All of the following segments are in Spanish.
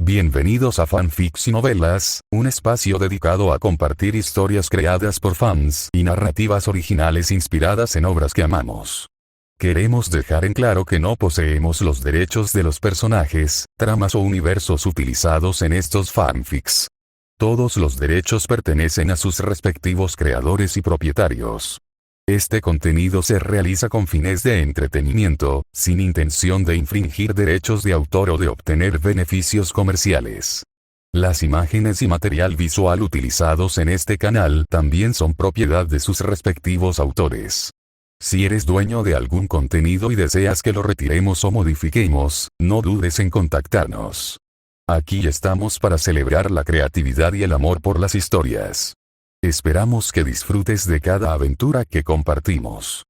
Bienvenidos a Fanfics y Novelas, un espacio dedicado a compartir historias creadas por fans y narrativas originales inspiradas en obras que amamos. Queremos dejar en claro que no poseemos los derechos de los personajes, tramas o universos utilizados en estos fanfics. Todos los derechos pertenecen a sus respectivos creadores y propietarios. Este contenido se realiza con fines de entretenimiento, sin intención de infringir derechos de autor o de obtener beneficios comerciales. Las imágenes y material visual utilizados en este canal también son propiedad de sus respectivos autores. Si eres dueño de algún contenido y deseas que lo retiremos o modifiquemos, no dudes en contactarnos. Aquí estamos para celebrar la creatividad y el amor por las historias. Esperamos que disfrutes de cada aventura que compartimos.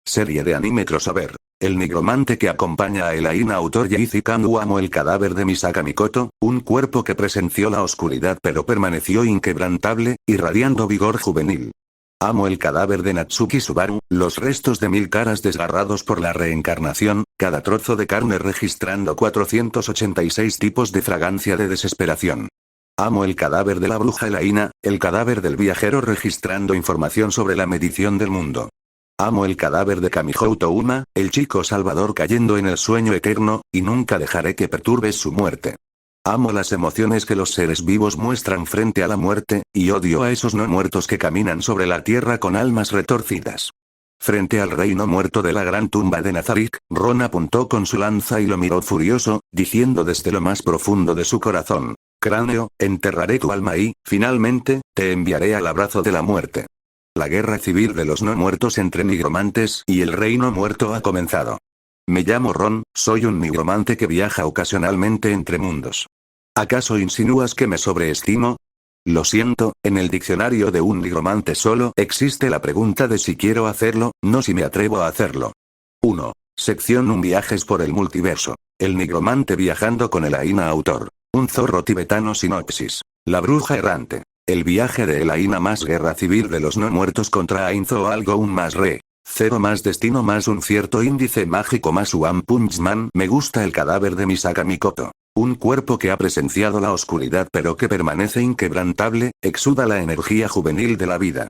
Serie de anime crossover. El nigromante que acompaña a Elaine. Autor Yeizi Kando. Amo el cadáver de Misaka Mikoto, un cuerpo que presenció la oscuridad pero permaneció inquebrantable, irradiando vigor juvenil. Amo el cadáver de Natsuki Subaru, los restos de 1000 caras desgarrados por la reencarnación, cada trozo de carne registrando 486 tipos de fragancia de desesperación. Amo el cadáver de la bruja Elaine, el cadáver del viajero registrando información sobre la medición del mundo. Amo el cadáver de Kamihou Touma, el chico salvador cayendo en el sueño eterno, y nunca dejaré que perturbes su muerte. Amo las emociones que los seres vivos muestran frente a la muerte, y odio a esos no muertos que caminan sobre la tierra con almas retorcidas. Frente al reino muerto de la gran tumba de Nazarick, Ron apuntó con su lanza y lo miró furioso, diciendo desde lo más profundo de su corazón: cráneo, enterraré tu alma y, finalmente, te enviaré al abrazo de la muerte. La guerra civil de los no muertos entre nigromantes y el reino muerto ha comenzado. Me llamo Ron, soy un nigromante que viaja ocasionalmente entre mundos. ¿Acaso insinúas que me sobreestimo? Lo siento, en el diccionario de un nigromante solo existe la pregunta de si quiero hacerlo, no si me atrevo a hacerlo. 1. Sección 1. Viajes por el multiverso. El nigromante viajando con Elaine. Autor: un zorro tibetano. Sinopsis. La bruja errante. El viaje de Elaine más guerra civil de los no muertos contra Ainzo. Algo un más re. 0 más destino más un cierto índice mágico más One Punch Man. Me gusta el cadáver de Misaka Mikoto. Un cuerpo que ha presenciado la oscuridad pero que permanece inquebrantable, exuda la energía juvenil de la vida.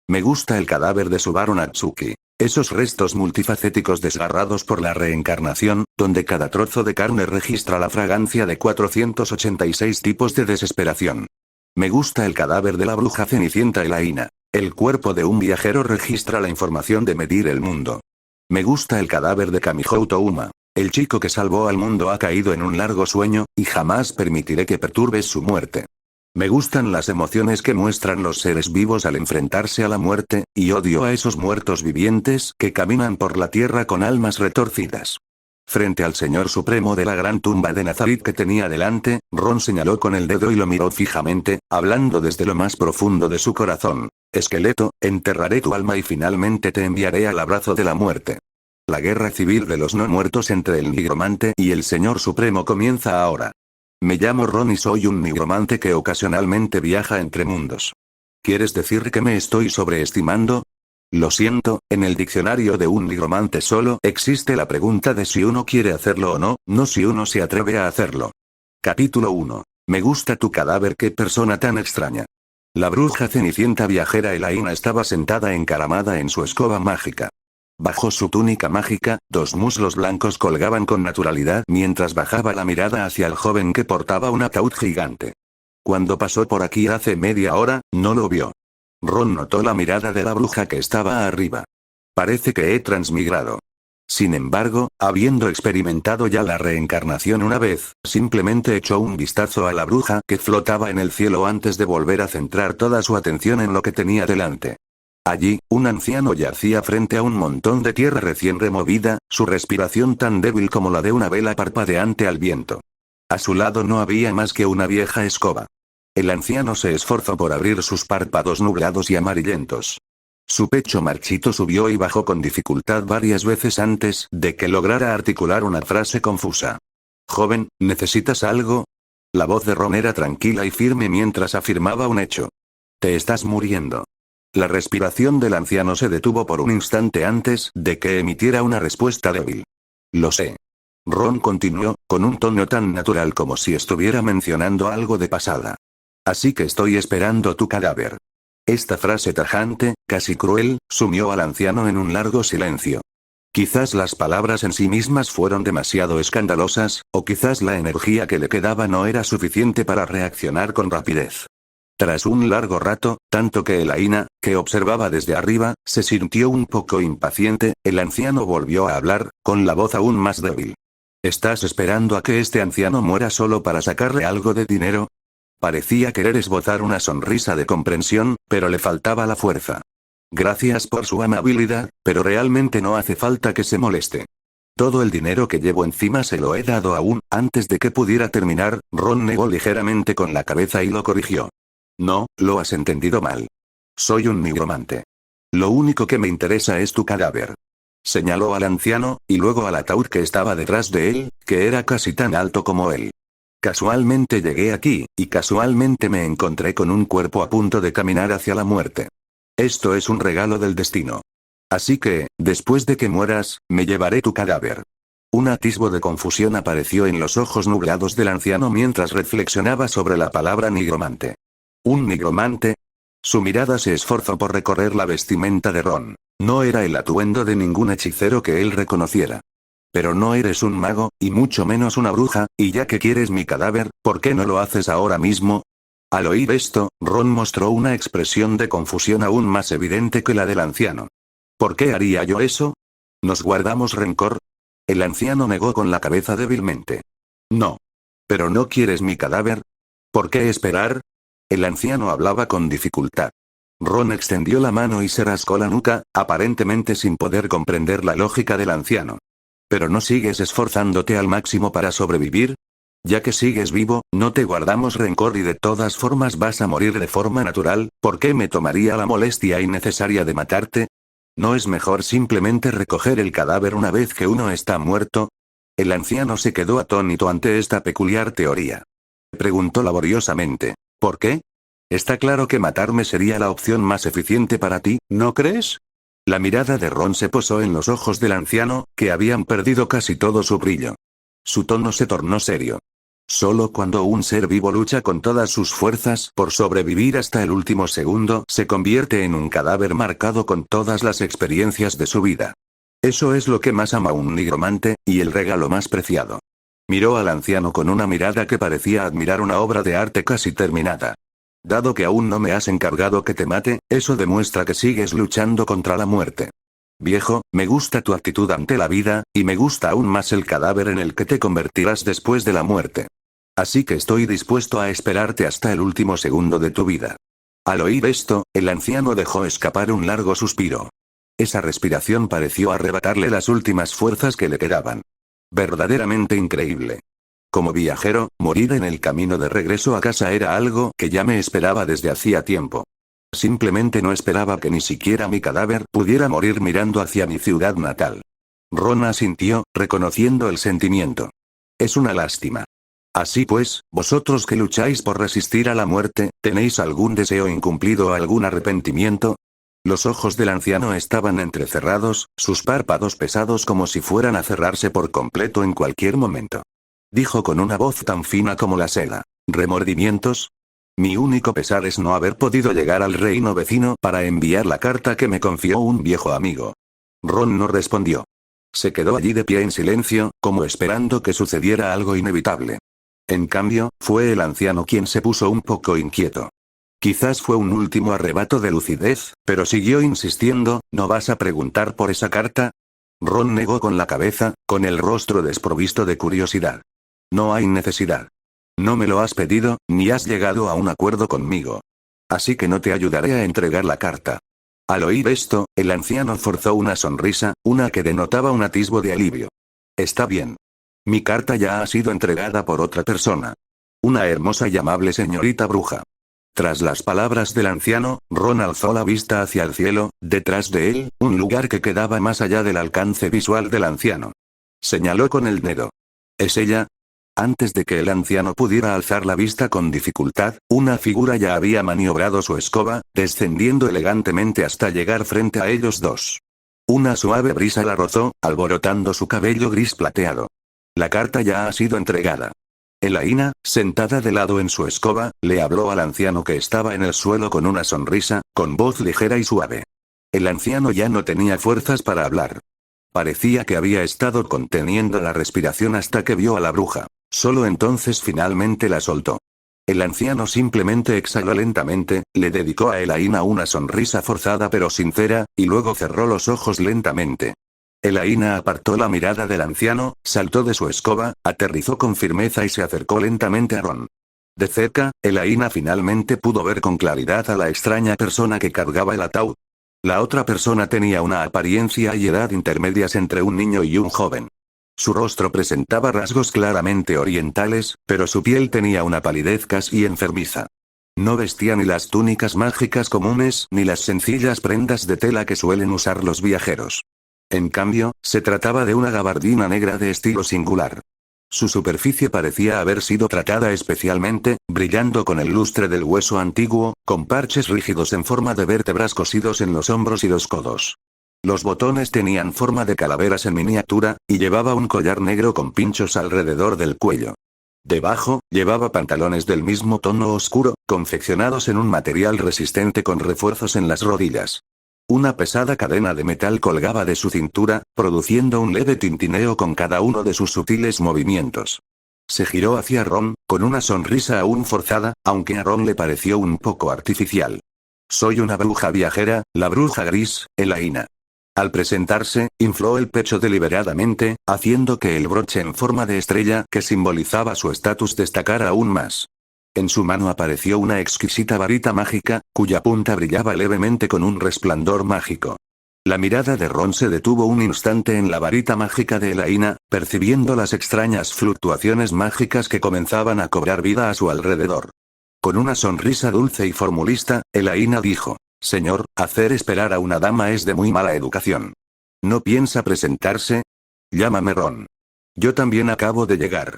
Me gusta el cadáver de Subaru Natsuki. Esos restos multifacéticos desgarrados por la reencarnación, donde cada trozo de carne registra la fragancia de 486 tipos de desesperación. Me gusta el cadáver de la bruja cenicienta Elaine. El cuerpo de un viajero registra la información de medir el mundo. Me gusta el cadáver de Kamihou Touma. El chico que salvó al mundo ha caído en un largo sueño, y jamás permitiré que perturbes su muerte. Me gustan las emociones que muestran los seres vivos al enfrentarse a la muerte, y odio a esos muertos vivientes que caminan por la tierra con almas retorcidas. Frente al Señor Supremo de la gran tumba de Nazarick que tenía delante, Ron señaló con el dedo y lo miró fijamente, hablando desde lo más profundo de su corazón. Esqueleto, enterraré tu alma y finalmente te enviaré al abrazo de la muerte. La guerra civil de los no muertos entre el nigromante y el Señor Supremo comienza ahora. Me llamo Ron y soy un nigromante que ocasionalmente viaja entre mundos. ¿Quieres decir que me estoy sobreestimando? Lo siento, en el diccionario de un nigromante solo existe la pregunta de si uno quiere hacerlo o no, no si uno se atreve a hacerlo. Capítulo 1. Me gusta tu cadáver. Qué persona tan extraña. La bruja cenicienta viajera Elaine estaba sentada encaramada en su escoba mágica. Bajo su túnica mágica, 2 muslos blancos colgaban con naturalidad mientras bajaba la mirada hacia el joven que portaba un ataúd gigante. Cuando pasó por aquí hace media hora, no lo vio. Ron notó la mirada de la bruja que estaba arriba. Parece que he transmigrado. Sin embargo, habiendo experimentado ya la reencarnación una vez, simplemente echó un vistazo a la bruja que flotaba en el cielo antes de volver a centrar toda su atención en lo que tenía delante. Allí, un anciano yacía frente a un montón de tierra recién removida, su respiración tan débil como la de una vela parpadeante al viento. A su lado no había más que una vieja escoba. El anciano se esforzó por abrir sus párpados nublados y amarillentos. Su pecho marchito subió y bajó con dificultad varias veces antes de que lograra articular una frase confusa. «Joven, ¿necesitas algo?» La voz de Ron era tranquila y firme mientras afirmaba un hecho. «Te estás muriendo». La respiración del anciano se detuvo por un instante antes de que emitiera una respuesta débil. «Lo sé». Ron continuó, con un tono tan natural como si estuviera mencionando algo de pasada. Así que estoy esperando tu cadáver. Esta frase tajante, casi cruel, sumió al anciano en un largo silencio. Quizás las palabras en sí mismas fueron demasiado escandalosas, o quizás la energía que le quedaba no era suficiente para reaccionar con rapidez. Tras un largo rato, tanto que Elaina, que observaba desde arriba, se sintió un poco impaciente, el anciano volvió a hablar, con la voz aún más débil. ¿Estás esperando a que este anciano muera solo para sacarle algo de dinero? Parecía querer esbozar una sonrisa de comprensión, pero le faltaba la fuerza. Gracias por su amabilidad, pero realmente no hace falta que se moleste. Todo el dinero que llevo encima se lo he dado aún. Antes de que pudiera terminar, Ron negó ligeramente con la cabeza y lo corrigió. No, lo has entendido mal. Soy un nigromante. Lo único que me interesa es tu cadáver. Señaló al anciano, y luego al ataúd que estaba detrás de él, que era casi tan alto como él. Casualmente llegué aquí, y casualmente me encontré con un cuerpo a punto de caminar hacia la muerte. Esto es un regalo del destino. Así que, después de que mueras, me llevaré tu cadáver. Un atisbo de confusión apareció en los ojos nublados del anciano mientras reflexionaba sobre la palabra nigromante. ¿Un nigromante? Su mirada se esforzó por recorrer la vestimenta de Ron. No era el atuendo de ningún hechicero que él reconociera. Pero no eres un mago, y mucho menos una bruja, y ya que quieres mi cadáver, ¿por qué no lo haces ahora mismo? Al oír esto, Ron mostró una expresión de confusión aún más evidente que la del anciano. ¿Por qué haría yo eso? ¿Nos guardamos rencor? El anciano negó con la cabeza débilmente. No. ¿Pero no quieres mi cadáver? ¿Por qué esperar? El anciano hablaba con dificultad. Ron extendió la mano y se rascó la nuca, aparentemente sin poder comprender la lógica del anciano. ¿Pero no sigues esforzándote al máximo para sobrevivir? Ya que sigues vivo, no te guardamos rencor y de todas formas vas a morir de forma natural, ¿por qué me tomaría la molestia innecesaria de matarte? ¿No es mejor simplemente recoger el cadáver una vez que uno está muerto? El anciano se quedó atónito ante esta peculiar teoría. Preguntó laboriosamente. ¿Por qué? Está claro que matarme sería la opción más eficiente para ti, ¿no crees? La mirada de Ron se posó en los ojos del anciano, que habían perdido casi todo su brillo. Su tono se tornó serio. Solo cuando un ser vivo lucha con todas sus fuerzas por sobrevivir hasta el último segundo se convierte en un cadáver marcado con todas las experiencias de su vida. Eso es lo que más ama un nigromante, y el regalo más preciado. Miró al anciano con una mirada que parecía admirar una obra de arte casi terminada. Dado que aún no me has encargado que te mate, eso demuestra que sigues luchando contra la muerte. Viejo, me gusta tu actitud ante la vida, y me gusta aún más el cadáver en el que te convertirás después de la muerte. Así que estoy dispuesto a esperarte hasta el último segundo de tu vida. Al oír esto, el anciano dejó escapar un largo suspiro. Esa respiración pareció arrebatarle las últimas fuerzas que le quedaban. Verdaderamente increíble. Como viajero, morir en el camino de regreso a casa era algo que ya me esperaba desde hacía tiempo. Simplemente no esperaba que ni siquiera mi cadáver pudiera morir mirando hacia mi ciudad natal. Ron asintió, reconociendo el sentimiento. Es una lástima. Así pues, vosotros que lucháis por resistir a la muerte, ¿tenéis algún deseo incumplido o algún arrepentimiento? Los ojos del anciano estaban entrecerrados, sus párpados pesados como si fueran a cerrarse por completo en cualquier momento. Dijo con una voz tan fina como la seda. ¿Remordimientos? Mi único pesar es no haber podido llegar al reino vecino para enviar la carta que me confió un viejo amigo. Ron no respondió. Se quedó allí de pie en silencio, como esperando que sucediera algo inevitable. En cambio, fue el anciano quien se puso un poco inquieto. Quizás fue un último arrebato de lucidez, pero siguió insistiendo, ¿no vas a preguntar por esa carta? Ron negó con la cabeza, con el rostro desprovisto de curiosidad. No hay necesidad. No me lo has pedido, ni has llegado a un acuerdo conmigo. Así que no te ayudaré a entregar la carta. Al oír esto, el anciano forzó una sonrisa, una que denotaba un atisbo de alivio. Está bien. Mi carta ya ha sido entregada por otra persona. Una hermosa y amable señorita bruja. Tras las palabras del anciano, Ron alzó la vista hacia el cielo, detrás de él, un lugar que quedaba más allá del alcance visual del anciano. Señaló con el dedo. ¿Es ella? Antes de que el anciano pudiera alzar la vista con dificultad, una figura ya había maniobrado su escoba, descendiendo elegantemente hasta llegar frente a ellos dos. Una suave brisa la rozó, alborotando su cabello gris plateado. La carta ya ha sido entregada. Elaina, sentada de lado en su escoba, le habló al anciano que estaba en el suelo con una sonrisa, con voz ligera y suave. El anciano ya no tenía fuerzas para hablar. Parecía que había estado conteniendo la respiración hasta que vio a la bruja. Solo entonces finalmente la soltó. El anciano simplemente exhaló lentamente, le dedicó a Elaina una sonrisa forzada pero sincera, y luego cerró los ojos lentamente. Elaina apartó la mirada del anciano, saltó de su escoba, aterrizó con firmeza y se acercó lentamente a Ron. De cerca, Elaina finalmente pudo ver con claridad a la extraña persona que cargaba el ataúd. La otra persona tenía una apariencia y edad intermedias entre un niño y un joven. Su rostro presentaba rasgos claramente orientales, pero su piel tenía una palidez casi enfermiza. No vestía ni las túnicas mágicas comunes ni las sencillas prendas de tela que suelen usar los viajeros. En cambio, se trataba de una gabardina negra de estilo singular. Su superficie parecía haber sido tratada especialmente, brillando con el lustre del hueso antiguo, con parches rígidos en forma de vértebras cosidos en los hombros y los codos. Los botones tenían forma de calaveras en miniatura, y llevaba un collar negro con pinchos alrededor del cuello. Debajo, llevaba pantalones del mismo tono oscuro, confeccionados en un material resistente con refuerzos en las rodillas. Una pesada cadena de metal colgaba de su cintura, produciendo un leve tintineo con cada uno de sus sutiles movimientos. Se giró hacia Ron, con una sonrisa aún forzada, aunque a Ron le pareció un poco artificial. Soy una bruja viajera, la bruja gris, Elaina. Al presentarse, infló el pecho deliberadamente, haciendo que el broche en forma de estrella que simbolizaba su estatus destacara aún más. En su mano apareció una exquisita varita mágica, cuya punta brillaba levemente con un resplandor mágico. La mirada de Ron se detuvo un instante en la varita mágica de Elaina, percibiendo las extrañas fluctuaciones mágicas que comenzaban a cobrar vida a su alrededor. Con una sonrisa dulce y formulista, Elaina dijo: «Señor, hacer esperar a una dama es de muy mala educación. ¿No piensa presentarse? Llámame Ron. Yo también acabo de llegar».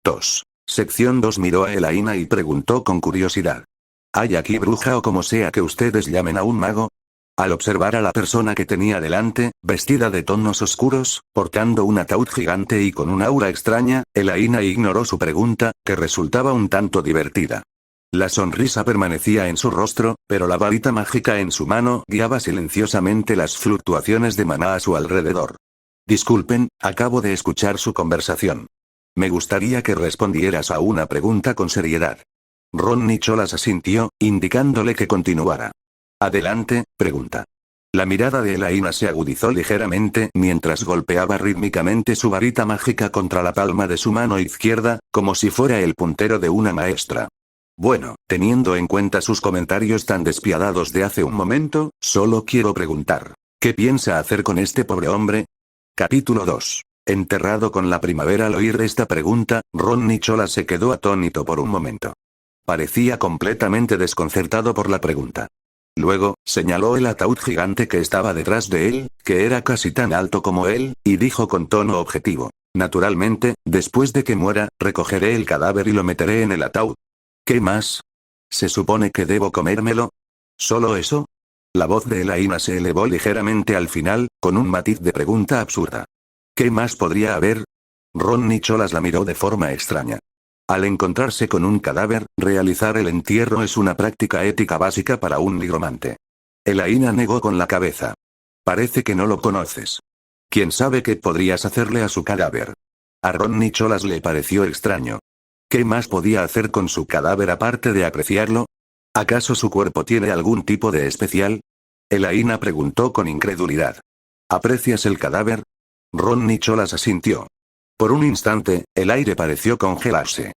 Tos. Sección 2 miró a Elaina y preguntó con curiosidad: ¿hay aquí bruja o como sea que ustedes llamen a un mago? Al observar a la persona que tenía delante, vestida de tonos oscuros, portando un ataúd gigante y con un aura extraña, Elaina ignoró su pregunta, que resultaba un tanto divertida. La sonrisa permanecía en su rostro, pero la varita mágica en su mano guiaba silenciosamente las fluctuaciones de maná a su alrededor. Disculpen, acabo de escuchar su conversación. Me gustaría que respondieras a una pregunta con seriedad. Ron Nicholas asintió, indicándole que continuara. Adelante, pregunta. La mirada de Elaina se agudizó ligeramente mientras golpeaba rítmicamente su varita mágica contra la palma de su mano izquierda, como si fuera el puntero de una maestra. Bueno, teniendo en cuenta sus comentarios tan despiadados de hace un momento, solo quiero preguntar: ¿qué piensa hacer con este pobre hombre? Capítulo 2. Enterrado con la primavera. Al oír esta pregunta, Ron Nicholas se quedó atónito por un momento. Parecía completamente desconcertado por la pregunta. Luego, señaló el ataúd gigante que estaba detrás de él, que era casi tan alto como él, y dijo con tono objetivo: naturalmente, después de que muera, recogeré el cadáver y lo meteré en el ataúd. ¿Qué más? ¿Se supone que debo comérmelo? ¿Solo eso? La voz de Elaina se elevó ligeramente al final, con un matiz de pregunta absurda. ¿Qué más podría haber? Ron Nicholas la miró de forma extraña. Al encontrarse con un cadáver, realizar el entierro es una práctica ética básica para un nigromante. Elaina negó con la cabeza. Parece que no lo conoces. ¿Quién sabe qué podrías hacerle a su cadáver? A Ron Nicholas le pareció extraño. ¿Qué más podía hacer con su cadáver aparte de apreciarlo? ¿Acaso su cuerpo tiene algún tipo de especial? Elaina preguntó con incredulidad. ¿Aprecias el cadáver? Ron Nicholas asintió. Por un instante, el aire pareció congelarse.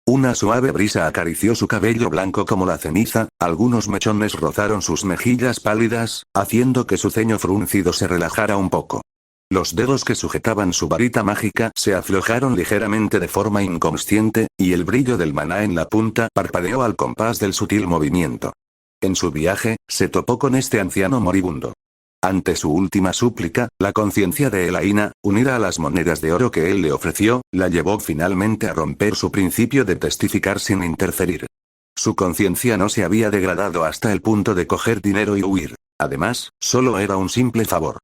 Una suave brisa acarició su cabello blanco como la ceniza, algunos mechones rozaron sus mejillas pálidas, haciendo que su ceño fruncido se relajara un poco. Los dedos que sujetaban su varita mágica se aflojaron ligeramente de forma inconsciente, y el brillo del maná en la punta parpadeó al compás del sutil movimiento. En su viaje, se topó con este anciano moribundo. Ante su última súplica, la conciencia de Elaina, unida a las monedas de oro que él le ofreció, la llevó finalmente a romper su principio de testificar sin interferir. Su conciencia no se había degradado hasta el punto de coger dinero y huir. Además, solo era un simple favor.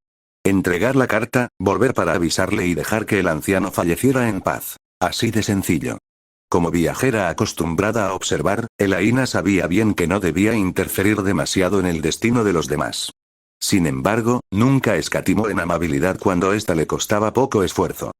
Entregar la carta, volver para avisarle y dejar que el anciano falleciera en paz. Así de sencillo. Como viajera acostumbrada a observar, Elaina sabía bien que no debía interferir demasiado en el destino de los demás. Sin embargo, nunca escatimó en amabilidad cuando ésta le costaba poco esfuerzo.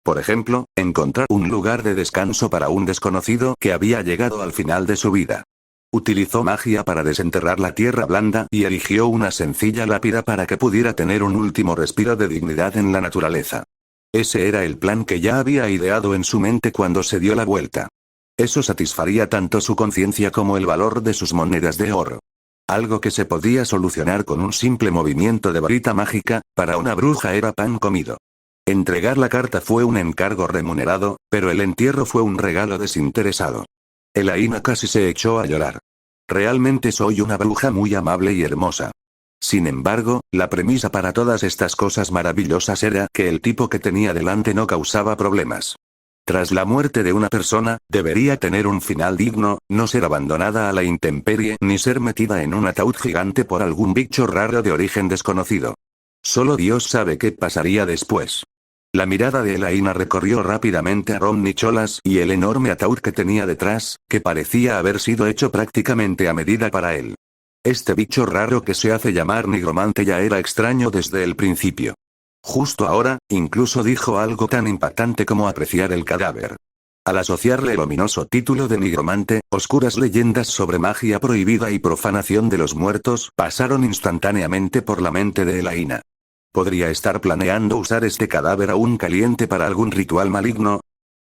Por ejemplo, encontrar un lugar de descanso para un desconocido que había llegado al final de su vida. Utilizó magia para desenterrar la tierra blanda y erigió una sencilla lápida para que pudiera tener un último respiro de dignidad en la naturaleza. Ese era el plan que ya había ideado en su mente cuando se dio la vuelta. Eso satisfaría tanto su conciencia como el valor de sus monedas de oro. Algo que se podía solucionar con un simple movimiento de varita mágica, para una bruja era pan comido. Entregar la carta fue un encargo remunerado, pero el entierro fue un regalo desinteresado. Elaina casi se echó a llorar. Realmente soy una bruja muy amable y hermosa. Sin embargo, la premisa para todas estas cosas maravillosas era que el tipo que tenía delante no causaba problemas. Tras la muerte de una persona, debería tener un final digno, no ser abandonada a la intemperie ni ser metida en un ataúd gigante por algún bicho raro de origen desconocido. Solo Dios sabe qué pasaría después. La mirada de Elaina recorrió rápidamente a Ron Nicholas y el enorme ataúd que tenía detrás, que parecía haber sido hecho prácticamente a medida para él. Este bicho raro que se hace llamar nigromante ya era extraño desde el principio. Justo ahora, incluso dijo algo tan impactante como apreciar el cadáver. Al asociarle el ominoso título de nigromante, oscuras leyendas sobre magia prohibida y profanación de los muertos pasaron instantáneamente por la mente de Elaina. ¿Podría estar planeando usar este cadáver aún caliente para algún ritual maligno?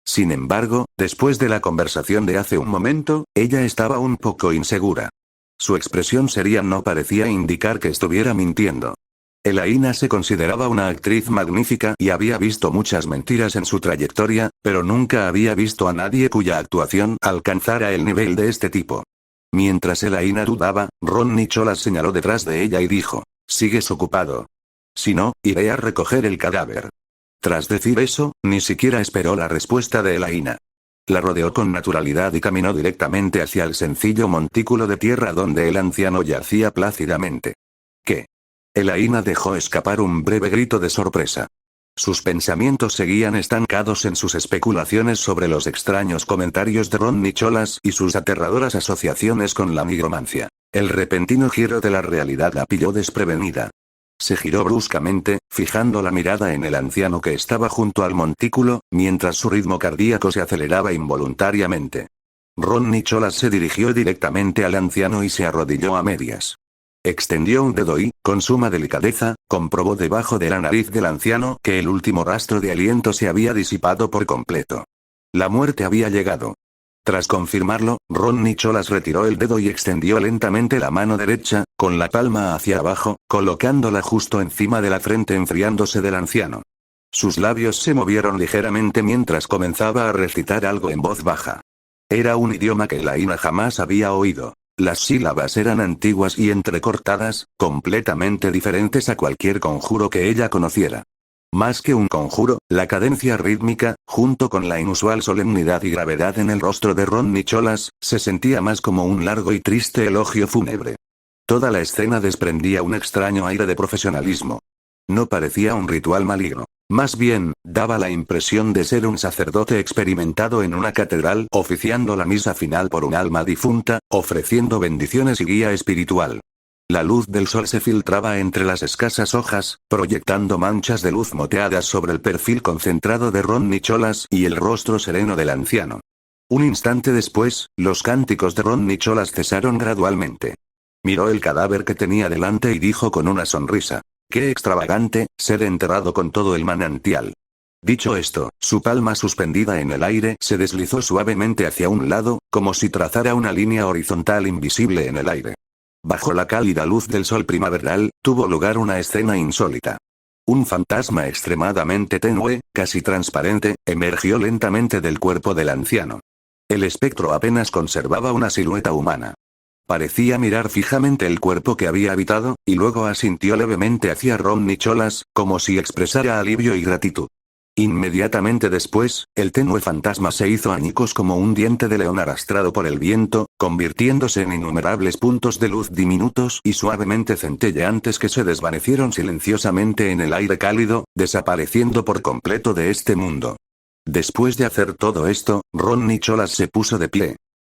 Sin embargo, después de la conversación de hace un momento, ella estaba un poco insegura. Su expresión seria no parecía indicar que estuviera mintiendo. Elaina se consideraba una actriz magnífica y había visto muchas mentiras en su trayectoria, pero nunca había visto a nadie cuya actuación alcanzara el nivel de este tipo. Mientras Elaina dudaba, Ron Nicholas señaló detrás de ella y dijo: «¿Sigues ocupado? Si no, iré a recoger el cadáver». Tras decir eso, ni siquiera esperó la respuesta de Elaina. La rodeó con naturalidad y caminó directamente hacia el sencillo montículo de tierra donde el anciano yacía plácidamente. ¿Qué? Elaina dejó escapar un breve grito de sorpresa. Sus pensamientos seguían estancados en sus especulaciones sobre los extraños comentarios de Ron Nicholas y sus aterradoras asociaciones con la nigromancia. El repentino giro de la realidad la pilló desprevenida. Se giró bruscamente, fijando la mirada en el anciano que estaba junto al montículo, mientras su ritmo cardíaco se aceleraba involuntariamente. Ron Nicholas se dirigió directamente al anciano y se arrodilló a medias. Extendió un dedo y, con suma delicadeza, comprobó debajo de la nariz del anciano que el último rastro de aliento se había disipado por completo. La muerte había llegado. Tras confirmarlo, Ron Nicholas retiró el dedo y extendió lentamente la mano derecha, con la palma hacia abajo, colocándola justo encima de la frente enfriándose del anciano. Sus labios se movieron ligeramente mientras comenzaba a recitar algo en voz baja. Era un idioma que Elaina jamás había oído. Las sílabas eran antiguas y entrecortadas, completamente diferentes a cualquier conjuro que ella conociera. Más que un conjuro, la cadencia rítmica, junto con la inusual solemnidad y gravedad en el rostro de Ron Nicholas, se sentía más como un largo y triste elogio fúnebre. Toda la escena desprendía un extraño aire de profesionalismo. No parecía un ritual maligno. Más bien, daba la impresión de ser un sacerdote experimentado en una catedral oficiando la misa final por un alma difunta, ofreciendo bendiciones y guía espiritual. La luz del sol se filtraba entre las escasas hojas, proyectando manchas de luz moteadas sobre el perfil concentrado de Ron Nicholas y el rostro sereno del anciano. Un instante después, los cánticos de Ron Nicholas cesaron gradualmente. Miró el cadáver que tenía delante y dijo con una sonrisa: «Qué extravagante, ser enterrado con todo el manantial». Dicho esto, su palma suspendida en el aire se deslizó suavemente hacia un lado, como si trazara una línea horizontal invisible en el aire. Bajo la cálida luz del sol primaveral, tuvo lugar una escena insólita. Un fantasma extremadamente tenue, casi transparente, emergió lentamente del cuerpo del anciano. El espectro apenas conservaba una silueta humana. Parecía mirar fijamente el cuerpo que había habitado, y luego asintió levemente hacia Ron Nicholas, como si expresara alivio y gratitud. Inmediatamente después, el tenue fantasma se hizo añicos como un diente de león arrastrado por el viento, convirtiéndose en innumerables puntos de luz diminutos y suavemente centelleantes que se desvanecieron silenciosamente en el aire cálido, desapareciendo por completo de este mundo. Después de hacer todo esto, Ron Nicholas se puso de pie.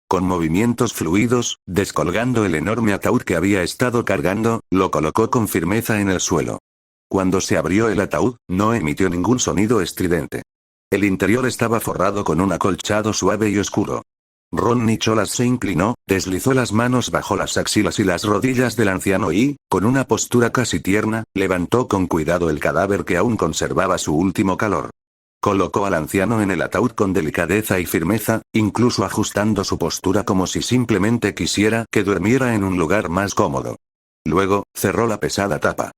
Con movimientos fluidos, descolgando el enorme ataúd que había estado cargando, lo colocó con firmeza en el suelo. Cuando se abrió el ataúd, no emitió ningún sonido estridente. El interior estaba forrado con un acolchado suave y oscuro. Ron Nicholas se inclinó, deslizó las manos bajo las axilas y las rodillas del anciano y, con una postura casi tierna, levantó con cuidado el cadáver que aún conservaba su último calor. Colocó al anciano en el ataúd con delicadeza y firmeza, incluso ajustando su postura como si simplemente quisiera que durmiera en un lugar más cómodo. Luego, cerró la pesada tapa.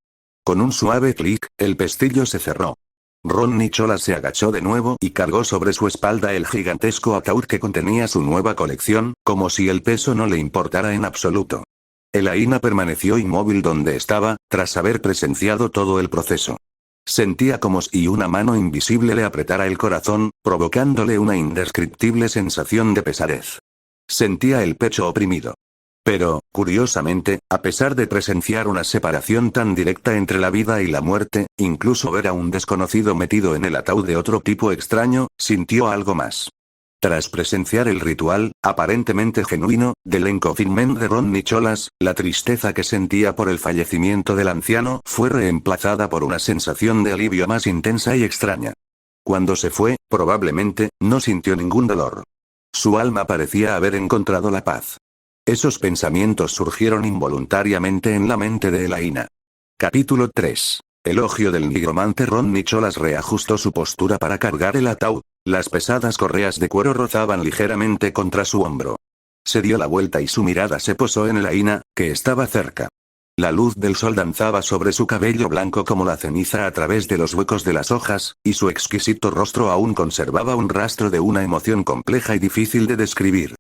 Con un suave clic, el pestillo se cerró. Ron Nicholas se agachó de nuevo y cargó sobre su espalda el gigantesco ataúd que contenía su nueva colección, como si el peso no le importara en absoluto. Elaina permaneció inmóvil donde estaba, tras haber presenciado todo el proceso. Sentía como si una mano invisible le apretara el corazón, provocándole una indescriptible sensación de pesadez. Sentía el pecho oprimido. Pero, curiosamente, a pesar de presenciar una separación tan directa entre la vida y la muerte, incluso ver a un desconocido metido en el ataúd de otro tipo extraño, sintió algo más. Tras presenciar el ritual, aparentemente genuino, del enconfinamiento de Ron Nicholas, la tristeza que sentía por el fallecimiento del anciano fue reemplazada por una sensación de alivio más intensa y extraña. Cuando se fue, probablemente, no sintió ningún dolor. Su alma parecía haber encontrado la paz. Esos pensamientos surgieron involuntariamente en la mente de Elaina. Capítulo 3. Elogio del nigromante. Ron Nicholas reajustó su postura para cargar el ataúd. Las pesadas correas de cuero rozaban ligeramente contra su hombro. Se dio la vuelta y su mirada se posó en Elaina, que estaba cerca. La luz del sol danzaba sobre su cabello blanco como la ceniza a través de los huecos de las hojas, y su exquisito rostro aún conservaba un rastro de una emoción compleja y difícil de describir.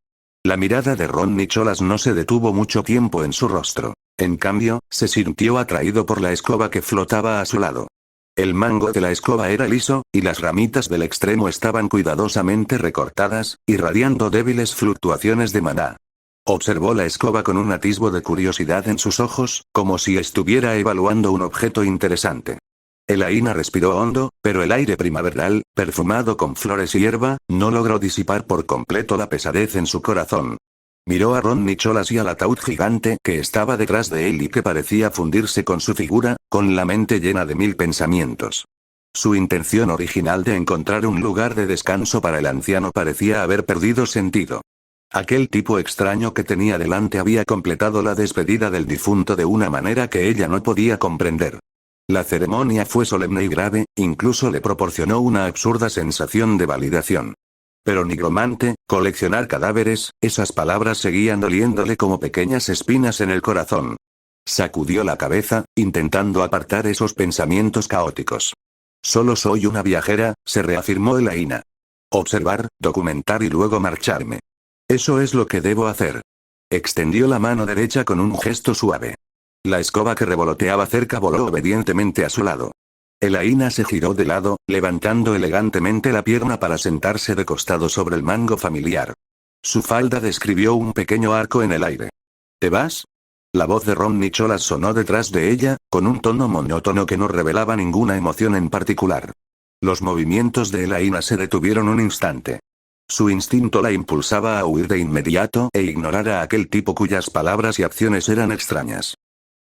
La mirada de Ron Nicholas no se detuvo mucho tiempo en su rostro. En cambio, se sintió atraído por la escoba que flotaba a su lado. El mango de la escoba era liso, y las ramitas del extremo estaban cuidadosamente recortadas, irradiando débiles fluctuaciones de maná. Observó la escoba con un atisbo de curiosidad en sus ojos, como si estuviera evaluando un objeto interesante. Elaina respiró hondo, pero el aire primaveral, perfumado con flores y hierba, no logró disipar por completo la pesadez en su corazón. Miró a Ron Nicholas y al ataúd gigante que estaba detrás de él y que parecía fundirse con su figura, con la mente llena de mil pensamientos. Su intención original de encontrar un lugar de descanso para el anciano parecía haber perdido sentido. Aquel tipo extraño que tenía delante había completado la despedida del difunto de una manera que ella no podía comprender. La ceremonia fue solemne y grave, incluso le proporcionó una absurda sensación de validación. Pero nigromante, coleccionar cadáveres, esas palabras seguían doliéndole como pequeñas espinas en el corazón. Sacudió la cabeza, intentando apartar esos pensamientos caóticos. Solo soy una viajera, se reafirmó Elaina. Observar, documentar y luego marcharme. Eso es lo que debo hacer. Extendió la mano derecha con un gesto suave. La escoba que revoloteaba cerca voló obedientemente a su lado. Elaina se giró de lado, levantando elegantemente la pierna para sentarse de costado sobre el mango familiar. Su falda describió un pequeño arco en el aire. ¿Te vas? La voz de Ron Nicholas sonó detrás de ella, con un tono monótono que no revelaba ninguna emoción en particular. Los movimientos de Elaina se detuvieron un instante. Su instinto la impulsaba a huir de inmediato e ignorar a aquel tipo cuyas palabras y acciones eran extrañas.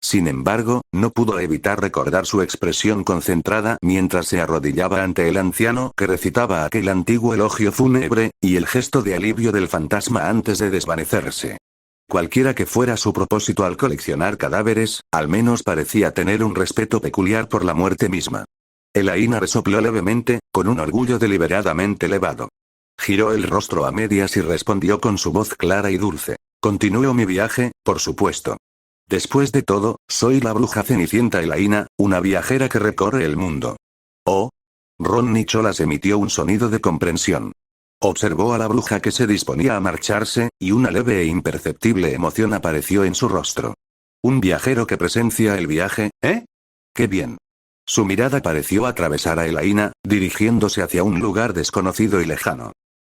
Sin embargo, no pudo evitar recordar su expresión concentrada mientras se arrodillaba ante el anciano que recitaba aquel antiguo elogio fúnebre, y el gesto de alivio del fantasma antes de desvanecerse. Cualquiera que fuera su propósito al coleccionar cadáveres, al menos parecía tener un respeto peculiar por la muerte misma. Elaina resopló levemente, con un orgullo deliberadamente elevado. Giró el rostro a medias y respondió con su voz clara y dulce. Continúo mi viaje, por supuesto. Después de todo, soy la bruja cenicienta Elaina, una viajera que recorre el mundo. Oh. Ron Nicholas emitió un sonido de comprensión. Observó a la bruja que se disponía a marcharse, y una leve e imperceptible emoción apareció en su rostro. ¿Un viajero que presencia el viaje, eh? ¡Qué bien! Su mirada pareció atravesar a Elaina, dirigiéndose hacia un lugar desconocido y lejano.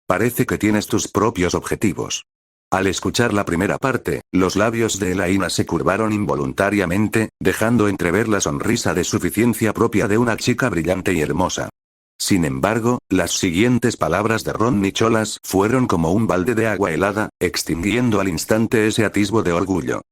Parece que tienes tus propios objetivos. Al escuchar la primera parte, los labios de Elaina se curvaron involuntariamente, dejando entrever la sonrisa de suficiencia propia de una chica brillante y hermosa. Sin embargo, las siguientes palabras de Ron Nicholas fueron como un balde de agua helada, extinguiendo al instante ese atisbo de orgullo.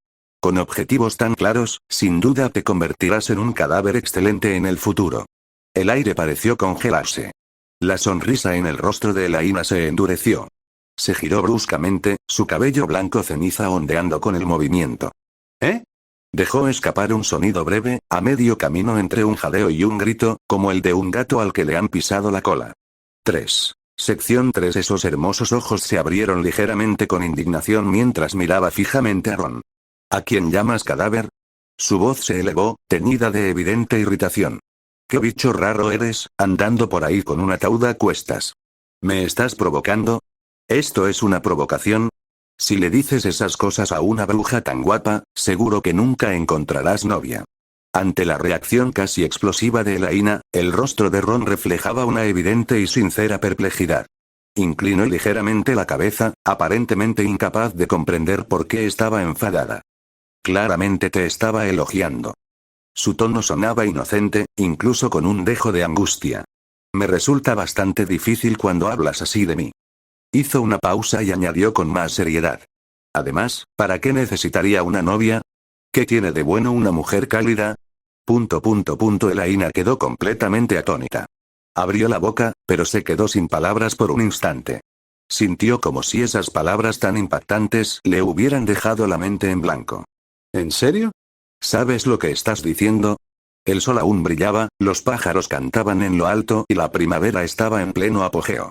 Con objetivos tan claros, sin duda te convertirás en un cadáver excelente en el futuro. El aire pareció congelarse. La sonrisa en el rostro de Elaina se endureció. Se giró bruscamente, su cabello blanco ceniza ondeando con el movimiento. ¿Eh? Dejó escapar un sonido breve, a medio camino entre un jadeo y un grito, como el de un gato al que le han pisado la cola. 3. Sección 3. Esos hermosos ojos se abrieron ligeramente con indignación mientras miraba fijamente a Ron. ¿A quién llamas cadáver? Su voz se elevó, teñida de evidente irritación. ¿Qué bicho raro eres, andando por ahí con un ataúd a cuestas? ¿Me estás provocando? ¿Esto es una provocación? Si le dices esas cosas a una bruja tan guapa, seguro que nunca encontrarás novia. Ante la reacción casi explosiva de Elaina, el rostro de Ron reflejaba una evidente y sincera perplejidad. Inclinó ligeramente la cabeza, aparentemente incapaz de comprender por qué estaba enfadada. Claramente te estaba elogiando. Su tono sonaba inocente, incluso con un dejo de angustia. Me resulta bastante difícil cuando hablas así de mí. Hizo una pausa y añadió con más seriedad. Además, ¿para qué necesitaría una novia? ¿Qué tiene de bueno una mujer cálida? Elaina quedó completamente atónita. Abrió la boca, pero se quedó sin palabras por un instante. Sintió como si esas palabras tan impactantes le hubieran dejado la mente en blanco. ¿En serio? ¿Sabes lo que estás diciendo? El sol aún brillaba, los pájaros cantaban en lo alto y la primavera estaba en pleno apogeo.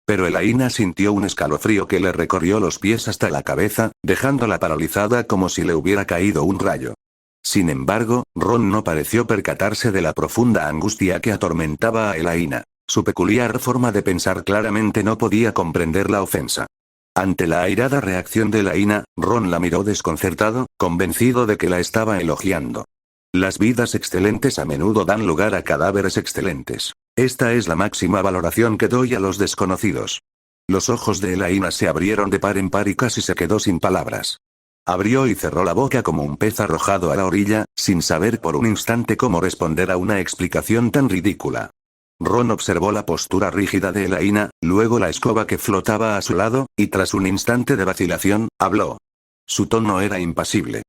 Pero Elaina sintió un escalofrío que le recorrió los pies hasta la cabeza, dejándola paralizada como si le hubiera caído un rayo. Sin embargo, Ron no pareció percatarse de la profunda angustia que atormentaba a Elaina. Su peculiar forma de pensar claramente no podía comprender la ofensa. Ante la airada reacción de Elaina, Ron la miró desconcertado, convencido de que la estaba elogiando. Las vidas excelentes a menudo dan lugar a cadáveres excelentes. Esta es la máxima valoración que doy a los desconocidos. Los ojos de Elaina se abrieron de par en par y casi se quedó sin palabras. Abrió y cerró la boca como un pez arrojado a la orilla, sin saber por un instante cómo responder a una explicación tan ridícula. Ron observó la postura rígida de Elaina, luego la escoba que flotaba a su lado, y tras un instante de vacilación, habló. Su tono era impasible.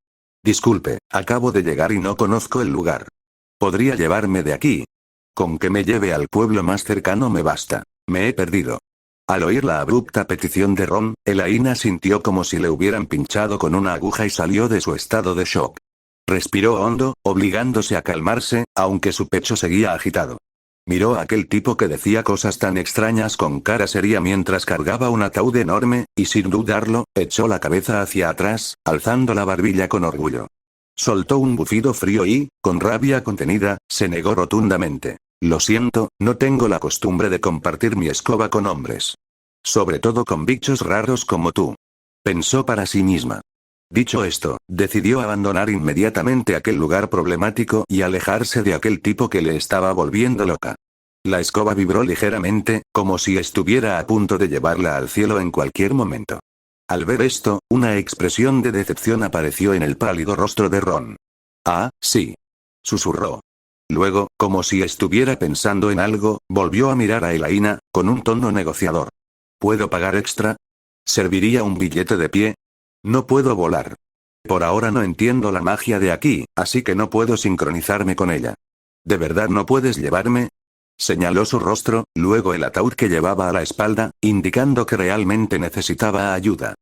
Disculpe, acabo de llegar y no conozco el lugar. ¿Podría llevarme de aquí? Con que me lleve al pueblo más cercano me basta. Me he perdido. Al oír la abrupta petición de Ron, Elaina sintió como si le hubieran pinchado con una aguja y salió de su estado de shock. Respiró hondo, obligándose a calmarse, aunque su pecho seguía agitado. Miró a aquel tipo que decía cosas tan extrañas con cara seria mientras cargaba un ataúd enorme, y sin dudarlo, echó la cabeza hacia atrás, alzando la barbilla con orgullo. Soltó un bufido frío y, con rabia contenida, se negó rotundamente. Lo siento, no tengo la costumbre de compartir mi escoba con hombres. Sobre todo con bichos raros como tú. Pensó para sí misma. Dicho esto, decidió abandonar inmediatamente aquel lugar problemático y alejarse de aquel tipo que le estaba volviendo loca. La escoba vibró ligeramente, como si estuviera a punto de llevarla al cielo en cualquier momento. Al ver esto, una expresión de decepción apareció en el pálido rostro de Ron. «Ah, sí», susurró. Luego, como si estuviera pensando en algo, volvió a mirar a Elaina, con un tono negociador. «¿Puedo pagar extra? ¿Serviría un billete de pie? No puedo volar. Por ahora no entiendo la magia de aquí, así que no puedo sincronizarme con ella. ¿De verdad no puedes llevarme?» Señaló su rostro, luego el ataúd que llevaba a la espalda, indicando que realmente necesitaba ayuda.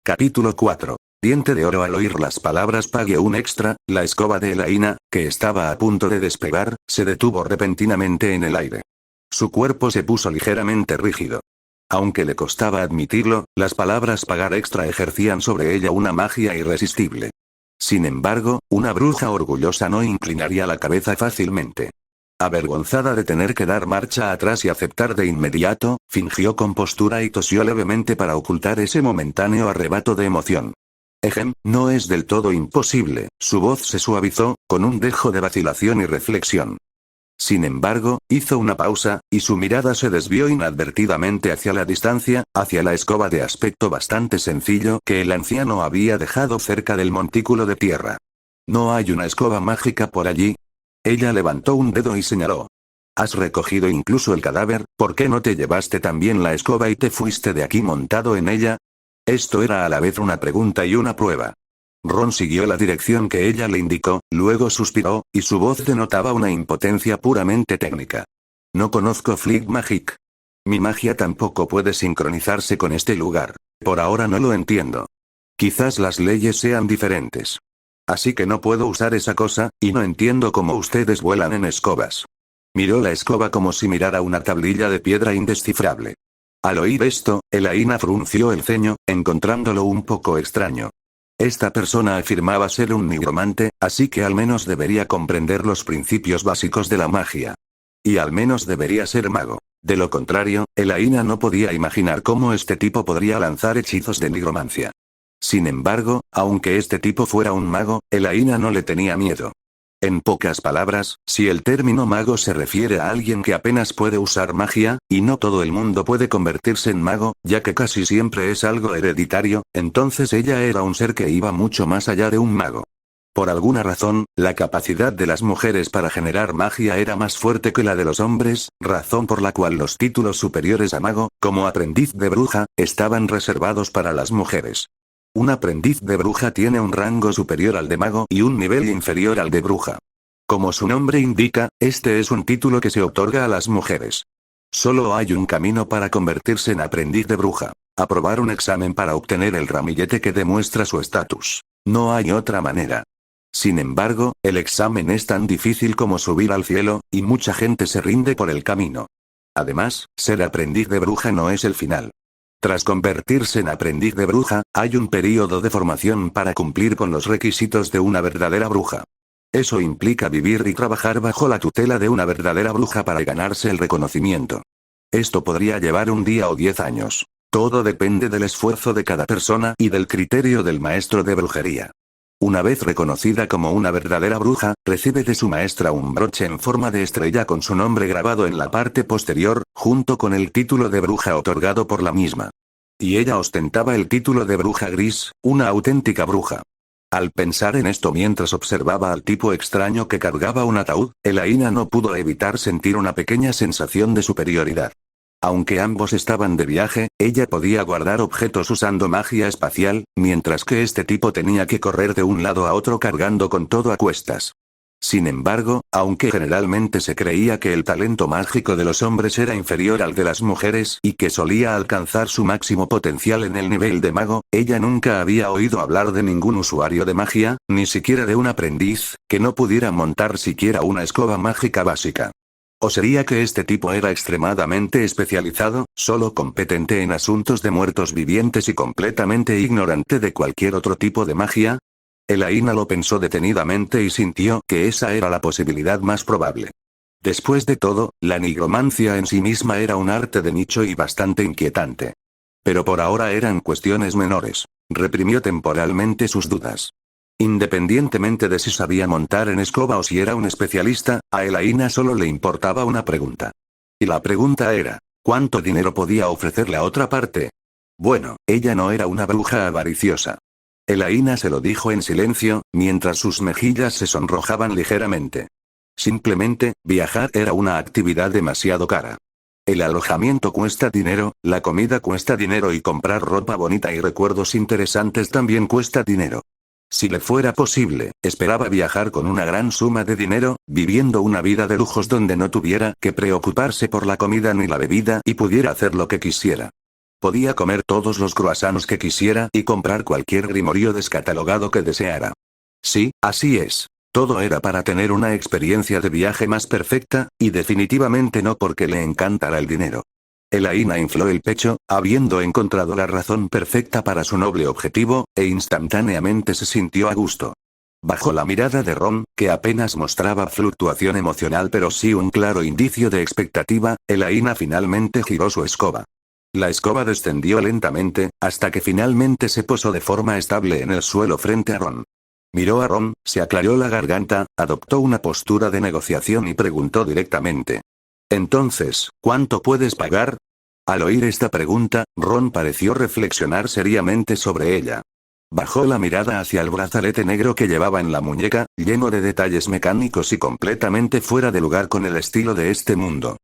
Capítulo 4. Diente de oro. Al oír las palabras «pague un extra», la escoba de Elaina, que estaba a punto de despegar, se detuvo repentinamente en el aire. Su cuerpo se puso ligeramente rígido. Aunque le costaba admitirlo, las palabras «pagar extra» ejercían sobre ella una magia irresistible. Sin embargo, una bruja orgullosa no inclinaría la cabeza fácilmente. Avergonzada de tener que dar marcha atrás y aceptar de inmediato, fingió compostura y tosió levemente para ocultar ese momentáneo arrebato de emoción. No es del todo imposible, su voz se suavizó, con un dejo de vacilación y reflexión. Sin embargo, hizo una pausa, y su mirada se desvió inadvertidamente hacia la distancia, hacia la escoba de aspecto bastante sencillo que el anciano había dejado cerca del montículo de tierra. ¿No hay una escoba mágica por allí? Ella levantó un dedo y señaló. Has recogido incluso el cadáver, ¿por qué no te llevaste también la escoba y te fuiste de aquí montado en ella? Esto era a la vez una pregunta y una prueba. Ron siguió la dirección que ella le indicó, luego suspiró, y su voz denotaba una impotencia puramente técnica. No conozco Fleet Magic. Mi magia tampoco puede sincronizarse con este lugar. Por ahora no lo entiendo. Quizás las leyes sean diferentes. Así que no puedo usar esa cosa, y no entiendo cómo ustedes vuelan en escobas. Miró la escoba como si mirara una tablilla de piedra indescifrable. Al oír esto, Elaina frunció el ceño, encontrándolo un poco extraño. Esta persona afirmaba ser un nigromante, así que al menos debería comprender los principios básicos de la magia. Y al menos debería ser mago. De lo contrario, Elaina no podía imaginar cómo este tipo podría lanzar hechizos de nigromancia. Sin embargo, aunque este tipo fuera un mago, Elaina no le tenía miedo. En pocas palabras, si el término mago se refiere a alguien que apenas puede usar magia, y no todo el mundo puede convertirse en mago, ya que casi siempre es algo hereditario, entonces ella era un ser que iba mucho más allá de un mago. Por alguna razón, la capacidad de las mujeres para generar magia era más fuerte que la de los hombres, razón por la cual los títulos superiores a mago, como aprendiz de bruja, estaban reservados para las mujeres. Un aprendiz de bruja tiene un rango superior al de mago y un nivel inferior al de bruja. Como su nombre indica, este es un título que se otorga a las mujeres. Solo hay un camino para convertirse en aprendiz de bruja: aprobar un examen para obtener el ramillete que demuestra su estatus. No hay otra manera. Sin embargo, el examen es tan difícil como subir al cielo, y mucha gente se rinde por el camino. Además, ser aprendiz de bruja no es el final. Tras convertirse en aprendiz de bruja, hay un período de formación para cumplir con los requisitos de una verdadera bruja. Eso implica vivir y trabajar bajo la tutela de una verdadera bruja para ganarse el reconocimiento. Esto podría llevar un día o 10 años. Todo depende del esfuerzo de cada persona y del criterio del maestro de brujería. Una vez reconocida como una verdadera bruja, recibe de su maestra un broche en forma de estrella con su nombre grabado en la parte posterior, junto con el título de bruja otorgado por la misma. Y ella ostentaba el título de bruja gris, una auténtica bruja. Al pensar en esto mientras observaba al tipo extraño que cargaba un ataúd, Elaina no pudo evitar sentir una pequeña sensación de superioridad. Aunque ambos estaban de viaje, ella podía guardar objetos usando magia espacial, mientras que este tipo tenía que correr de un lado a otro cargando con todo a cuestas. Sin embargo, aunque generalmente se creía que el talento mágico de los hombres era inferior al de las mujeres y que solía alcanzar su máximo potencial en el nivel de mago, ella nunca había oído hablar de ningún usuario de magia, ni siquiera de un aprendiz, que no pudiera montar siquiera una escoba mágica básica. ¿O sería que este tipo era extremadamente especializado, solo competente en asuntos de muertos vivientes y completamente ignorante de cualquier otro tipo de magia? Elaina lo pensó detenidamente y sintió que esa era la posibilidad más probable. Después de todo, la nigromancia en sí misma era un arte de nicho y bastante inquietante. Pero por ahora eran cuestiones menores. Reprimió temporalmente sus dudas. Independientemente de si sabía montar en escoba o si era un especialista, a Elaina solo le importaba una pregunta. Y la pregunta era, ¿cuánto dinero podía ofrecer la otra parte? Bueno, ella no era una bruja avariciosa. Elaina se lo dijo en silencio, mientras sus mejillas se sonrojaban ligeramente. Simplemente, viajar era una actividad demasiado cara. El alojamiento cuesta dinero, la comida cuesta dinero y comprar ropa bonita y recuerdos interesantes también cuesta dinero. Si le fuera posible, esperaba viajar con una gran suma de dinero, viviendo una vida de lujos donde no tuviera que preocuparse por la comida ni la bebida y pudiera hacer lo que quisiera. Podía comer todos los croissants que quisiera y comprar cualquier grimorio descatalogado que deseara. Sí, así es. Todo era para tener una experiencia de viaje más perfecta, y definitivamente no porque le encantara el dinero. Elaina infló el pecho, habiendo encontrado la razón perfecta para su noble objetivo, e instantáneamente se sintió a gusto. Bajo la mirada de Ron, que apenas mostraba fluctuación emocional pero sí un claro indicio de expectativa, Elaina finalmente giró su escoba. La escoba descendió lentamente, hasta que finalmente se posó de forma estable en el suelo frente a Ron. Miró a Ron, se aclaró la garganta, adoptó una postura de negociación y preguntó directamente. Entonces, ¿cuánto puedes pagar? Al oír esta pregunta, Ron pareció reflexionar seriamente sobre ella. Bajó la mirada hacia el brazalete negro que llevaba en la muñeca, lleno de detalles mecánicos y completamente fuera de lugar con el estilo de este mundo.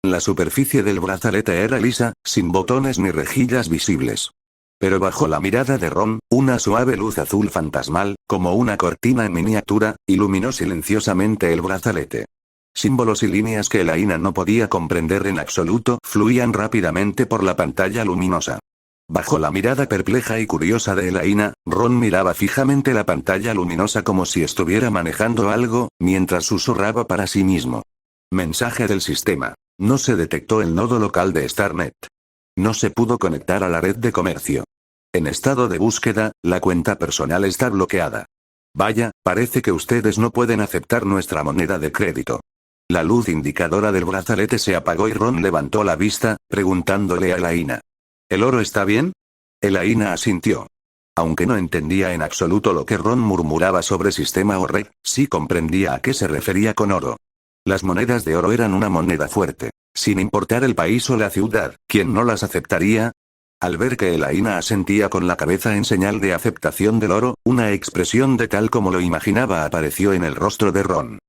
La superficie del brazalete era lisa, sin botones ni rejillas visibles. Pero bajo la mirada de Ron, una suave luz azul fantasmal, como una cortina en miniatura, iluminó silenciosamente el brazalete. Símbolos y líneas que Elaina no podía comprender en absoluto, fluían rápidamente por la pantalla luminosa. Bajo la mirada perpleja y curiosa de Elaina, Ron miraba fijamente la pantalla luminosa como si estuviera manejando algo, mientras susurraba para sí mismo. Mensaje del sistema. No se detectó el nodo local de Starnet. No se pudo conectar a la red de comercio. En estado de búsqueda, la cuenta personal está bloqueada. Vaya, parece que ustedes no pueden aceptar nuestra moneda de crédito. La luz indicadora del brazalete se apagó y Ron levantó la vista, preguntándole a Elaina. ¿El oro está bien? Elaina asintió. Aunque no entendía en absoluto lo que Ron murmuraba sobre sistema o red, sí comprendía a qué se refería con oro. Las monedas de oro eran una moneda fuerte. Sin importar el país o la ciudad, ¿quién no las aceptaría? Al ver que Elaina asentía con la cabeza en señal de aceptación del oro, una expresión de tal como lo imaginaba apareció en el rostro de Ron.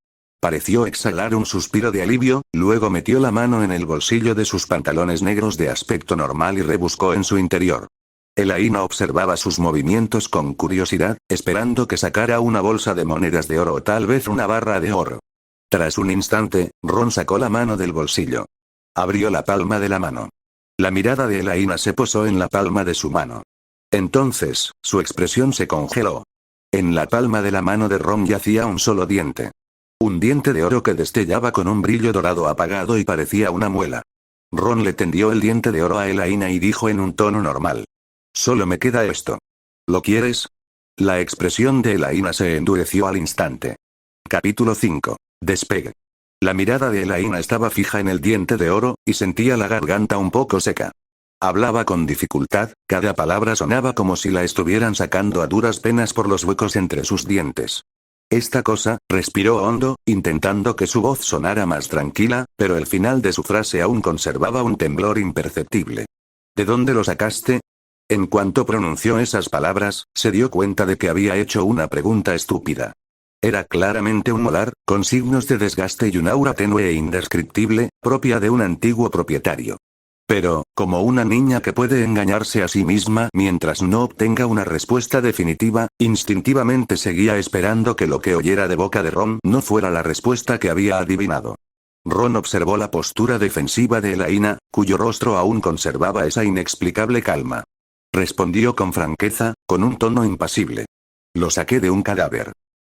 Pareció exhalar un suspiro de alivio, luego metió la mano en el bolsillo de sus pantalones negros de aspecto normal y rebuscó en su interior. Elaina observaba sus movimientos con curiosidad, esperando que sacara una bolsa de monedas de oro o tal vez una barra de oro. Tras un instante, Ron sacó la mano del bolsillo. Abrió la palma de la mano. La mirada de Elaina se posó en la palma de su mano. Entonces, su expresión se congeló. En la palma de la mano de Ron yacía un solo diente. Un diente de oro que destellaba con un brillo dorado apagado y parecía una muela. Ron le tendió el diente de oro a Elaina y dijo en un tono normal. Solo me queda esto. ¿Lo quieres? La expresión de Elaina se endureció al instante. Capítulo 5. Despegue. La mirada de Elaina estaba fija en el diente de oro, y sentía la garganta un poco seca. Hablaba con dificultad, cada palabra sonaba como si la estuvieran sacando a duras penas por los huecos entre sus dientes. Esta cosa, respiró hondo, intentando que su voz sonara más tranquila, pero el final de su frase aún conservaba un temblor imperceptible. ¿De dónde lo sacaste? En cuanto pronunció esas palabras, se dio cuenta de que había hecho una pregunta estúpida. Era claramente un molar, con signos de desgaste y un aura tenue e indescriptible, propia de un antiguo propietario. Pero, como una niña que puede engañarse a sí misma mientras no obtenga una respuesta definitiva, instintivamente seguía esperando que lo que oyera de boca de Ron no fuera la respuesta que había adivinado. Ron observó la postura defensiva de Elaina, cuyo rostro aún conservaba esa inexplicable calma. Respondió con franqueza, con un tono impasible. Lo saqué de un cadáver.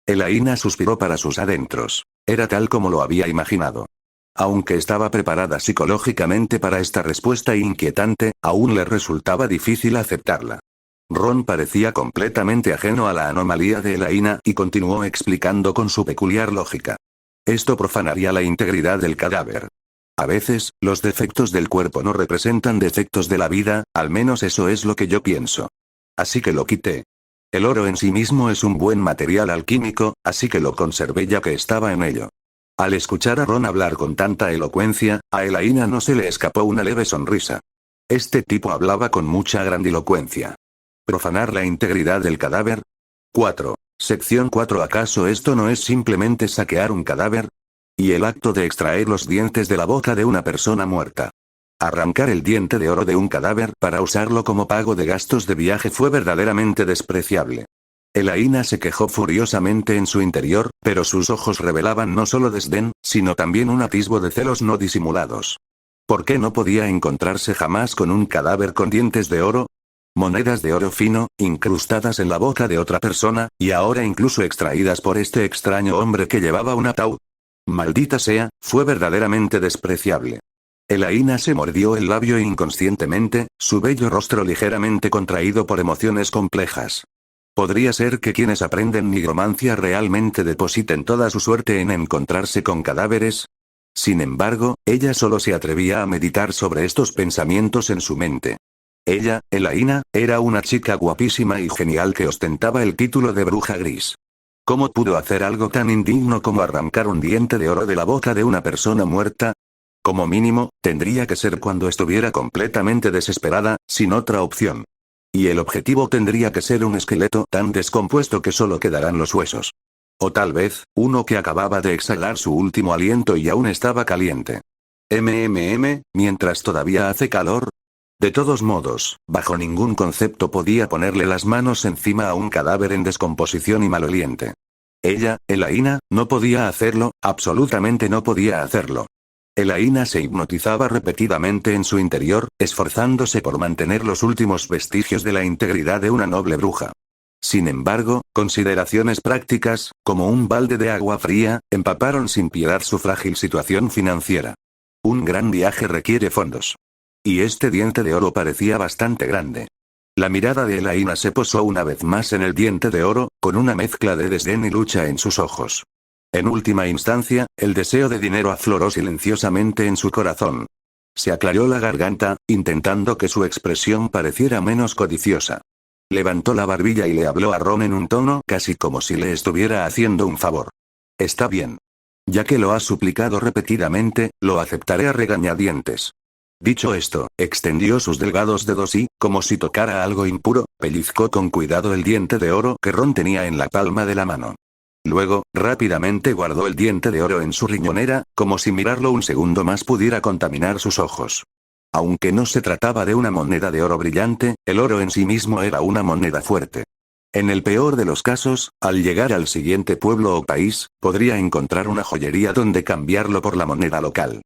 Elaina suspiró para sus adentros. Era tal como lo había imaginado. Aunque estaba preparada psicológicamente para esta respuesta inquietante, aún le resultaba difícil aceptarla. Ron parecía completamente ajeno a la anomalía de Elaina y continuó explicando con su peculiar lógica. Esto profanaría la integridad del cadáver. A veces, los defectos del cuerpo no representan defectos de la vida, al menos eso es lo que yo pienso. Así que lo quité. El oro en sí mismo es un buen material alquímico, así que lo conservé ya que estaba en ello. Al escuchar a Ron hablar con tanta elocuencia, a Elaina no se le escapó una leve sonrisa. Este tipo hablaba con mucha grandilocuencia. ¿Profanar la integridad del cadáver? 4. Sección 4. ¿Acaso esto no es simplemente saquear un cadáver? Y el acto de extraer los dientes de la boca de una persona muerta. Arrancar el diente de oro de un cadáver para usarlo como pago de gastos de viaje fue verdaderamente despreciable. Elaina se quejó furiosamente en su interior, pero sus ojos revelaban no solo desdén, sino también un atisbo de celos no disimulados. ¿Por qué no podía encontrarse jamás con un cadáver con dientes de oro? Monedas de oro fino, incrustadas en la boca de otra persona, y ahora incluso extraídas por este extraño hombre que llevaba un ataúd. Maldita sea, fue verdaderamente despreciable. Elaina se mordió el labio inconscientemente, su bello rostro ligeramente contraído por emociones complejas. ¿Podría ser que quienes aprenden nigromancia realmente depositen toda su suerte en encontrarse con cadáveres? Sin embargo, ella solo se atrevía a meditar sobre estos pensamientos en su mente. Ella, Elaina, era una chica guapísima y genial que ostentaba el título de bruja gris. ¿Cómo pudo hacer algo tan indigno como arrancar un diente de oro de la boca de una persona muerta? Como mínimo, tendría que ser cuando estuviera completamente desesperada, sin otra opción. Y el objetivo tendría que ser un esqueleto tan descompuesto que solo quedarán los huesos. O tal vez, uno que acababa de exhalar su último aliento y aún estaba caliente. Mientras todavía hace calor. De todos modos, bajo ningún concepto podía ponerle las manos encima a un cadáver en descomposición y maloliente. Ella, Elaina, no podía hacerlo, absolutamente no podía hacerlo. Elaina se hipnotizaba repetidamente en su interior, esforzándose por mantener los últimos vestigios de la integridad de una noble bruja. Sin embargo, consideraciones prácticas, como un balde de agua fría, empaparon sin piedad su frágil situación financiera. Un gran viaje requiere fondos. Y este diente de oro parecía bastante grande. La mirada de Elaina se posó una vez más en el diente de oro, con una mezcla de desdén y lucha en sus ojos. En última instancia, el deseo de dinero afloró silenciosamente en su corazón. Se aclaró la garganta, intentando que su expresión pareciera menos codiciosa. Levantó la barbilla y le habló a Ron en un tono casi como si le estuviera haciendo un favor. Está bien. Ya que lo has suplicado repetidamente, lo aceptaré a regañadientes. Dicho esto, extendió sus delgados dedos y, como si tocara algo impuro, pellizcó con cuidado el diente de oro que Ron tenía en la palma de la mano. Luego, rápidamente guardó el diente de oro en su riñonera, como si mirarlo un segundo más pudiera contaminar sus ojos. Aunque no se trataba de una moneda de oro brillante, el oro en sí mismo era una moneda fuerte. En el peor de los casos, al llegar al siguiente pueblo o país, podría encontrar una joyería donde cambiarlo por la moneda local.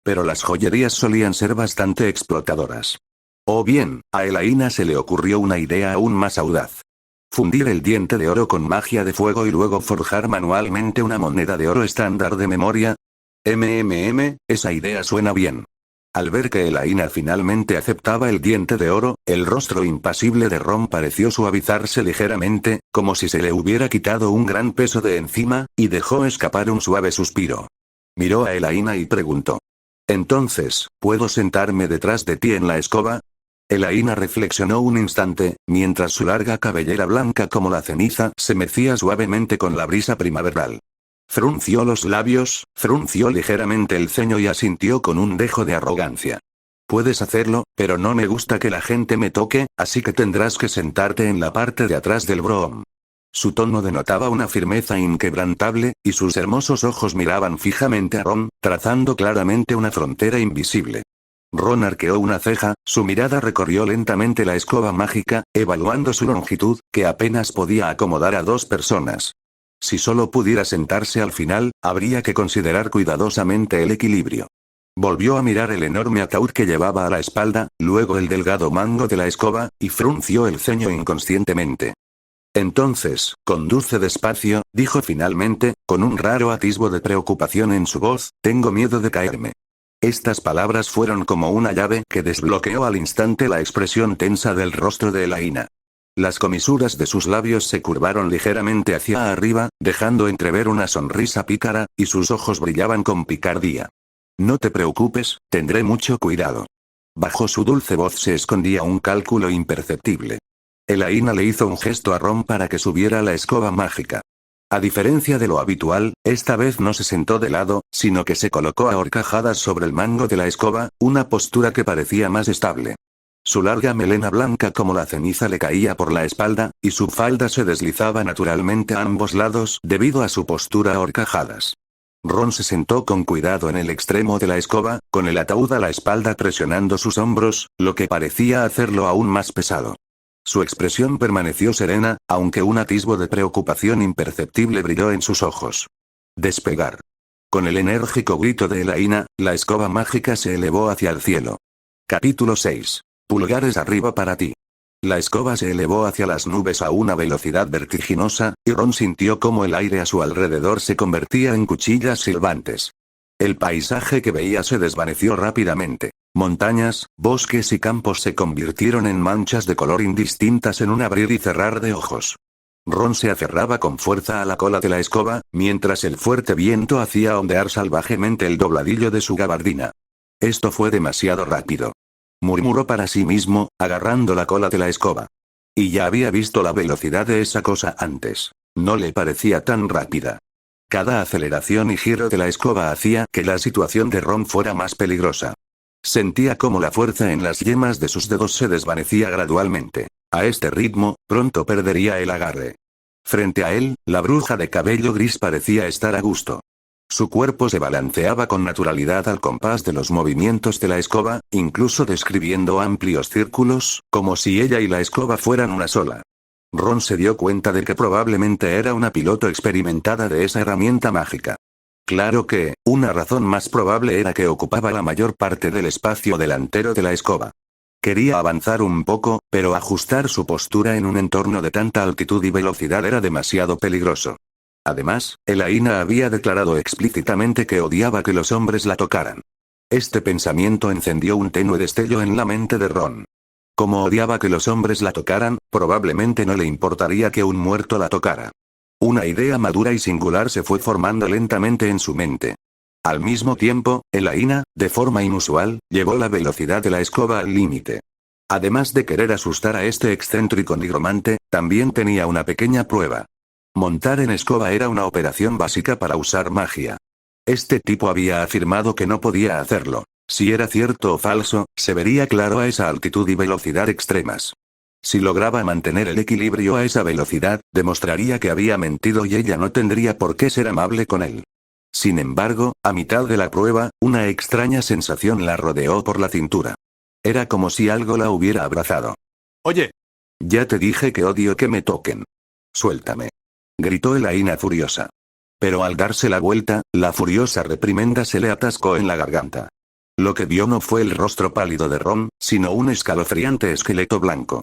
Pero las joyerías solían ser bastante explotadoras. O bien, a Elaina se le ocurrió una idea aún más audaz. Fundir el diente de oro con magia de fuego y luego forjar manualmente una moneda de oro estándar de memoria. Esa idea suena bien. Al ver que Elaina finalmente aceptaba el diente de oro, el rostro impasible de Ron pareció suavizarse ligeramente, como si se le hubiera quitado un gran peso de encima, y dejó escapar un suave suspiro. Miró a Elaina y preguntó. Entonces, ¿puedo sentarme detrás de ti en la escoba? Elaina reflexionó un instante, mientras su larga cabellera blanca como la ceniza se mecía suavemente con la brisa primaveral. Frunció los labios, frunció ligeramente el ceño y asintió con un dejo de arrogancia. Puedes hacerlo, pero no me gusta que la gente me toque, así que tendrás que sentarte en la parte de atrás del broom. Su tono denotaba una firmeza inquebrantable, y sus hermosos ojos miraban fijamente a Ron, trazando claramente una frontera invisible. Ron arqueó una ceja, su mirada recorrió lentamente la escoba mágica, evaluando su longitud, que apenas podía acomodar a 2 personas. Si solo pudiera sentarse al final, habría que considerar cuidadosamente el equilibrio. Volvió a mirar el enorme ataúd que llevaba a la espalda, luego el delgado mango de la escoba, y frunció el ceño inconscientemente. Entonces, conduce despacio, dijo finalmente, con un raro atisbo de preocupación en su voz, tengo miedo de caerme. Estas palabras fueron como una llave que desbloqueó al instante la expresión tensa del rostro de Elaina. Las comisuras de sus labios se curvaron ligeramente hacia arriba, dejando entrever una sonrisa pícara, y sus ojos brillaban con picardía. No te preocupes, tendré mucho cuidado. Bajo su dulce voz se escondía un cálculo imperceptible. Elaina le hizo un gesto a Ron para que subiera la escoba mágica. A diferencia de lo habitual, esta vez no se sentó de lado, sino que se colocó a horcajadas sobre el mango de la escoba, una postura que parecía más estable. Su larga melena blanca como la ceniza le caía por la espalda, y su falda se deslizaba naturalmente a ambos lados debido a su postura a horcajadas. Ron se sentó con cuidado en el extremo de la escoba, con el ataúd a la espalda presionando sus hombros, lo que parecía hacerlo aún más pesado. Su expresión permaneció serena, aunque un atisbo de preocupación imperceptible brilló en sus ojos. Despegar. Con el enérgico grito de Elaina, la escoba mágica se elevó hacia el cielo. Capítulo 6. Pulgares arriba para ti. La escoba se elevó hacia las nubes a una velocidad vertiginosa, y Ron sintió cómo el aire a su alrededor se convertía en cuchillas silbantes. El paisaje que veía se desvaneció rápidamente. Montañas, bosques y campos se convirtieron en manchas de color indistintas en un abrir y cerrar de ojos. Ron se aferraba con fuerza a la cola de la escoba, mientras el fuerte viento hacía ondear salvajemente el dobladillo de su gabardina. Esto fue demasiado rápido. Murmuró para sí mismo, agarrando la cola de la escoba. Y ya había visto la velocidad de esa cosa antes. No le parecía tan rápida. Cada aceleración y giro de la escoba hacía que la situación de Ron fuera más peligrosa. Sentía cómo la fuerza en las yemas de sus dedos se desvanecía gradualmente. A este ritmo, pronto perdería el agarre. Frente a él, la bruja de cabello gris parecía estar a gusto. Su cuerpo se balanceaba con naturalidad al compás de los movimientos de la escoba, incluso describiendo amplios círculos, como si ella y la escoba fueran una sola. Ron se dio cuenta de que probablemente era una piloto experimentada de esa herramienta mágica. Claro que, una razón más probable era que ocupaba la mayor parte del espacio delantero de la escoba. Quería avanzar un poco, pero ajustar su postura en un entorno de tanta altitud y velocidad era demasiado peligroso. Además, Elaina había declarado explícitamente que odiaba que los hombres la tocaran. Este pensamiento encendió un tenue destello en la mente de Ron. Como odiaba que los hombres la tocaran, probablemente no le importaría que un muerto la tocara. Una idea madura y singular se fue formando lentamente en su mente. Al mismo tiempo, Elaina, de forma inusual, llevó la velocidad de la escoba al límite. Además de querer asustar a este excéntrico nigromante, también tenía una pequeña prueba. Montar en escoba era una operación básica para usar magia. Este tipo había afirmado que no podía hacerlo. Si era cierto o falso, se vería claro a esa altitud y velocidad extremas. Si lograba mantener el equilibrio a esa velocidad, demostraría que había mentido y ella no tendría por qué ser amable con él. Sin embargo, a mitad de la prueba, una extraña sensación la rodeó por la cintura. Era como si algo la hubiera abrazado. Oye. Ya te dije que odio que me toquen. Suéltame. Gritó Elaina furiosa. Pero al darse la vuelta, la furiosa reprimenda se le atascó en la garganta. Lo que vio no fue el rostro pálido de Ron, sino un escalofriante esqueleto blanco.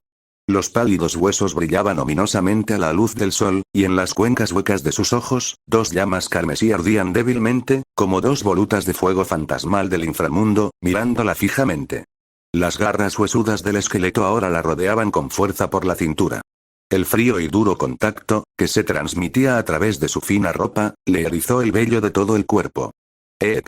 Los pálidos huesos brillaban ominosamente a la luz del sol, y en las cuencas huecas de sus ojos, dos llamas carmesí ardían débilmente, como dos volutas de fuego fantasmal del inframundo, mirándola fijamente. Las garras huesudas del esqueleto ahora la rodeaban con fuerza por la cintura. El frío y duro contacto, que se transmitía a través de su fina ropa, le erizó el vello de todo el cuerpo. ¡Eh!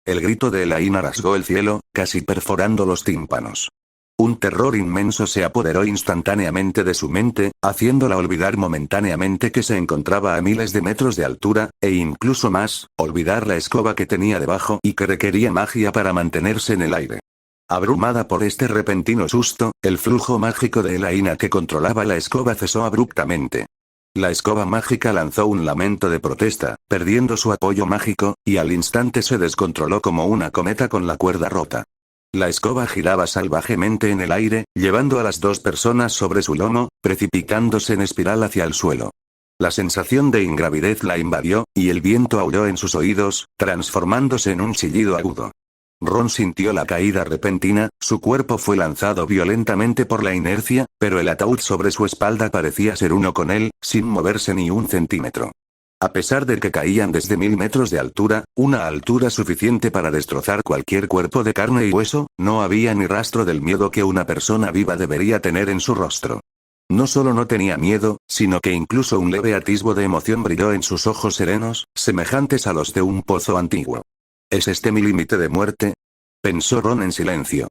El grito de Elaina rasgó el cielo, casi perforando los tímpanos. Un terror inmenso se apoderó instantáneamente de su mente, haciéndola olvidar momentáneamente que se encontraba a miles de metros de altura, e incluso más, olvidar la escoba que tenía debajo y que requería magia para mantenerse en el aire. Abrumada por este repentino susto, el flujo mágico de Elaina que controlaba la escoba cesó abruptamente. La escoba mágica lanzó un lamento de protesta, perdiendo su apoyo mágico, y al instante se descontroló como una cometa con la cuerda rota. La escoba giraba salvajemente en el aire, llevando a las dos personas sobre su lomo, precipitándose en espiral hacia el suelo. La sensación de ingravidez la invadió, y el viento aulló en sus oídos, transformándose en un chillido agudo. Ron sintió la caída repentina, su cuerpo fue lanzado violentamente por la inercia, pero el ataúd sobre su espalda parecía ser uno con él, sin moverse ni un centímetro. A pesar de que caían desde 1000 metros de altura, una altura suficiente para destrozar cualquier cuerpo de carne y hueso, no había ni rastro del miedo que una persona viva debería tener en su rostro. No solo no tenía miedo, sino que incluso un leve atisbo de emoción brilló en sus ojos serenos, semejantes a los de un pozo antiguo. ¿Es este mi límite de muerte?, pensó Ron en silencio.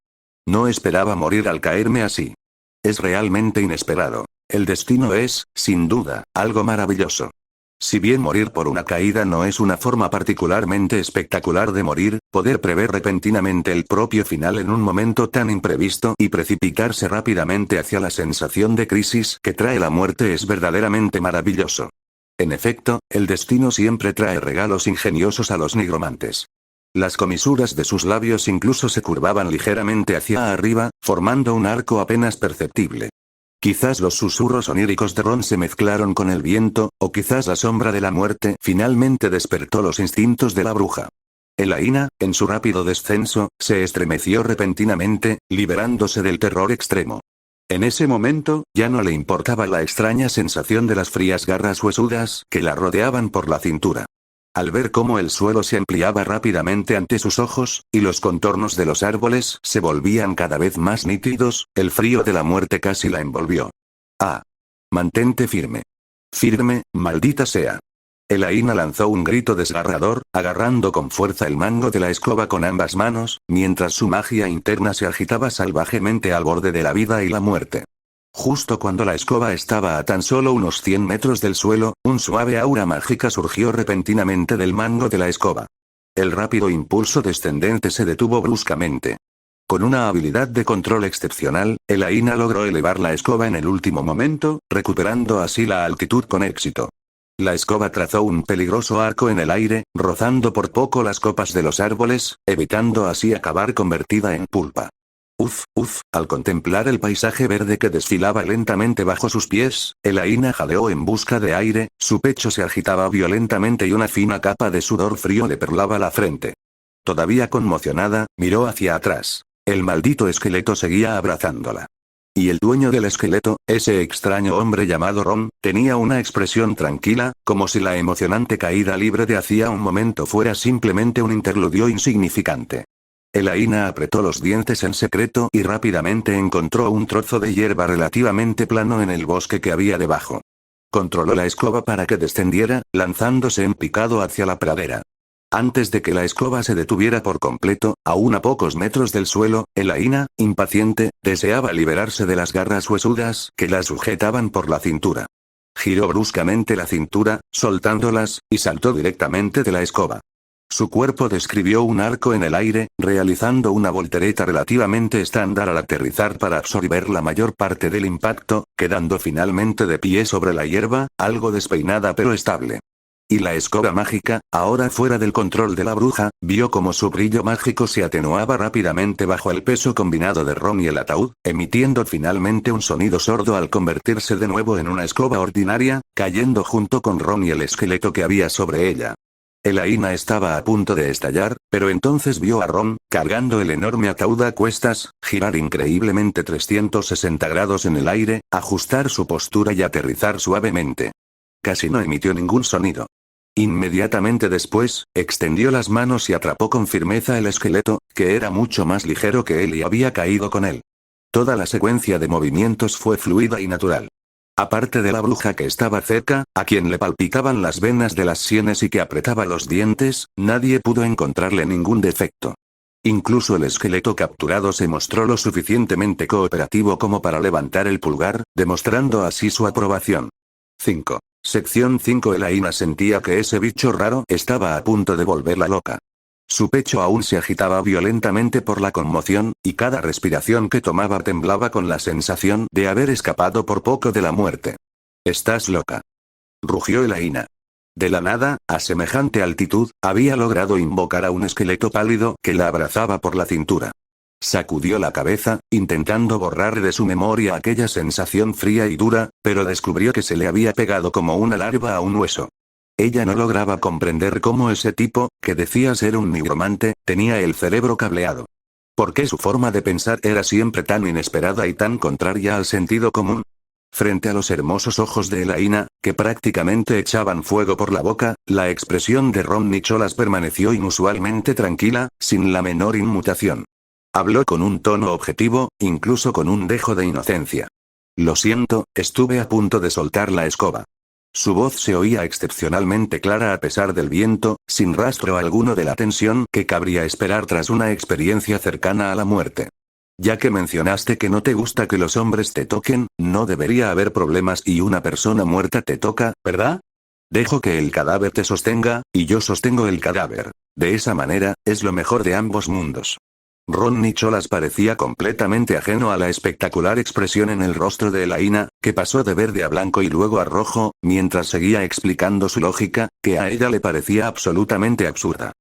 No esperaba morir al caerme así. Es realmente inesperado. El destino es, sin duda, algo maravilloso. Si bien morir por una caída no es una forma particularmente espectacular de morir, poder prever repentinamente el propio final en un momento tan imprevisto y precipitarse rápidamente hacia la sensación de crisis que trae la muerte es verdaderamente maravilloso. En efecto, el destino siempre trae regalos ingeniosos a los nigromantes. Las comisuras de sus labios incluso se curvaban ligeramente hacia arriba, formando un arco apenas perceptible. Quizás los susurros oníricos de Ron se mezclaron con el viento, o quizás la sombra de la muerte finalmente despertó los instintos de la bruja. Elaina, en su rápido descenso, se estremeció repentinamente, liberándose del terror extremo. En ese momento, ya no le importaba la extraña sensación de las frías garras huesudas que la rodeaban por la cintura. Al ver cómo el suelo se ampliaba rápidamente ante sus ojos, y los contornos de los árboles se volvían cada vez más nítidos, el frío de la muerte casi la envolvió. ¡Ah! Mantente firme. Firme, maldita sea. Elaina lanzó un grito desgarrador, agarrando con fuerza el mango de la escoba con ambas manos, mientras su magia interna se agitaba salvajemente al borde de la vida y la muerte. Justo cuando la escoba estaba a tan solo unos 100 metros del suelo, un suave aura mágica surgió repentinamente del mango de la escoba. El rápido impulso descendente se detuvo bruscamente. Con una habilidad de control excepcional, Elaina logró elevar la escoba en el último momento, recuperando así la altitud con éxito. La escoba trazó un peligroso arco en el aire, rozando por poco las copas de los árboles, evitando así acabar convertida en pulpa. Al contemplar el paisaje verde que desfilaba lentamente bajo sus pies, Elaina jadeó en busca de aire, su pecho se agitaba violentamente y una fina capa de sudor frío le perlaba la frente. Todavía conmocionada, miró hacia atrás. El maldito esqueleto seguía abrazándola. Y el dueño del esqueleto, ese extraño hombre llamado Ron, tenía una expresión tranquila, como si la emocionante caída libre de hacía un momento fuera simplemente un interludio insignificante. Elaina apretó los dientes en secreto y rápidamente encontró un trozo de hierba relativamente plano en el bosque que había debajo. Controló la escoba para que descendiera, lanzándose en picado hacia la pradera. Antes de que la escoba se detuviera por completo, aún a pocos metros del suelo, Elaina, impaciente, deseaba liberarse de las garras huesudas que la sujetaban por la cintura. Giró bruscamente la cintura, soltándolas, y saltó directamente de la escoba. Su cuerpo describió un arco en el aire, realizando una voltereta relativamente estándar al aterrizar para absorber la mayor parte del impacto, quedando finalmente de pie sobre la hierba, algo despeinada pero estable. Y la escoba mágica, ahora fuera del control de la bruja, vio como su brillo mágico se atenuaba rápidamente bajo el peso combinado de Ron y el ataúd, emitiendo finalmente un sonido sordo al convertirse de nuevo en una escoba ordinaria, cayendo junto con Ron y el esqueleto que había sobre ella. Elaina estaba a punto de estallar, pero entonces vio a Ron, cargando el enorme ataúd a cuestas, girar increíblemente 360 grados en el aire, ajustar su postura y aterrizar suavemente. Casi no emitió ningún sonido. Inmediatamente después, extendió las manos y atrapó con firmeza el esqueleto, que era mucho más ligero que él y había caído con él. Toda la secuencia de movimientos fue fluida y natural. Aparte de la bruja que estaba cerca, a quien le palpitaban las venas de las sienes y que apretaba los dientes, nadie pudo encontrarle ningún defecto. Incluso el esqueleto capturado se mostró lo suficientemente cooperativo como para levantar el pulgar, demostrando así su aprobación. 5. Sección 5. Elaina sentía que ese bicho raro estaba a punto de volverla loca. Su pecho aún se agitaba violentamente por la conmoción, y cada respiración que tomaba temblaba con la sensación de haber escapado por poco de la muerte. «Estás loca», rugió Elaina. De la nada, a semejante altitud, había logrado invocar a un esqueleto pálido que la abrazaba por la cintura. Sacudió la cabeza, intentando borrar de su memoria aquella sensación fría y dura, pero descubrió que se le había pegado como una larva a un hueso. Ella no lograba comprender cómo ese tipo, que decía ser un nigromante, tenía el cerebro cableado. ¿Por qué su forma de pensar era siempre tan inesperada y tan contraria al sentido común? Frente a los hermosos ojos de Elaina, que prácticamente echaban fuego por la boca, la expresión de Ron Nicholas permaneció inusualmente tranquila, sin la menor inmutación. Habló con un tono objetivo, incluso con un dejo de inocencia. «Lo siento, estuve a punto de soltar la escoba». Su voz se oía excepcionalmente clara a pesar del viento, sin rastro alguno de la tensión que cabría esperar tras una experiencia cercana a la muerte. Ya que mencionaste que no te gusta que los hombres te toquen, no debería haber problemas y una persona muerta te toca, ¿verdad? Dejo que el cadáver te sostenga, y yo sostengo el cadáver. De esa manera, es lo mejor de ambos mundos. Ron Nicholas parecía completamente ajeno a la espectacular expresión en el rostro de Elaina, que pasó de verde a blanco y luego a rojo, mientras seguía explicando su lógica, que a ella le parecía absolutamente absurda.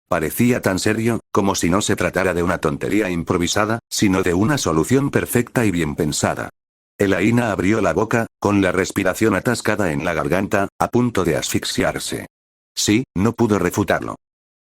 Parecía tan serio, como si no se tratara de una tontería improvisada, sino de una solución perfecta y bien pensada. Elaina abrió la boca, con la respiración atascada en la garganta, a punto de asfixiarse. Sí, no pudo refutarlo.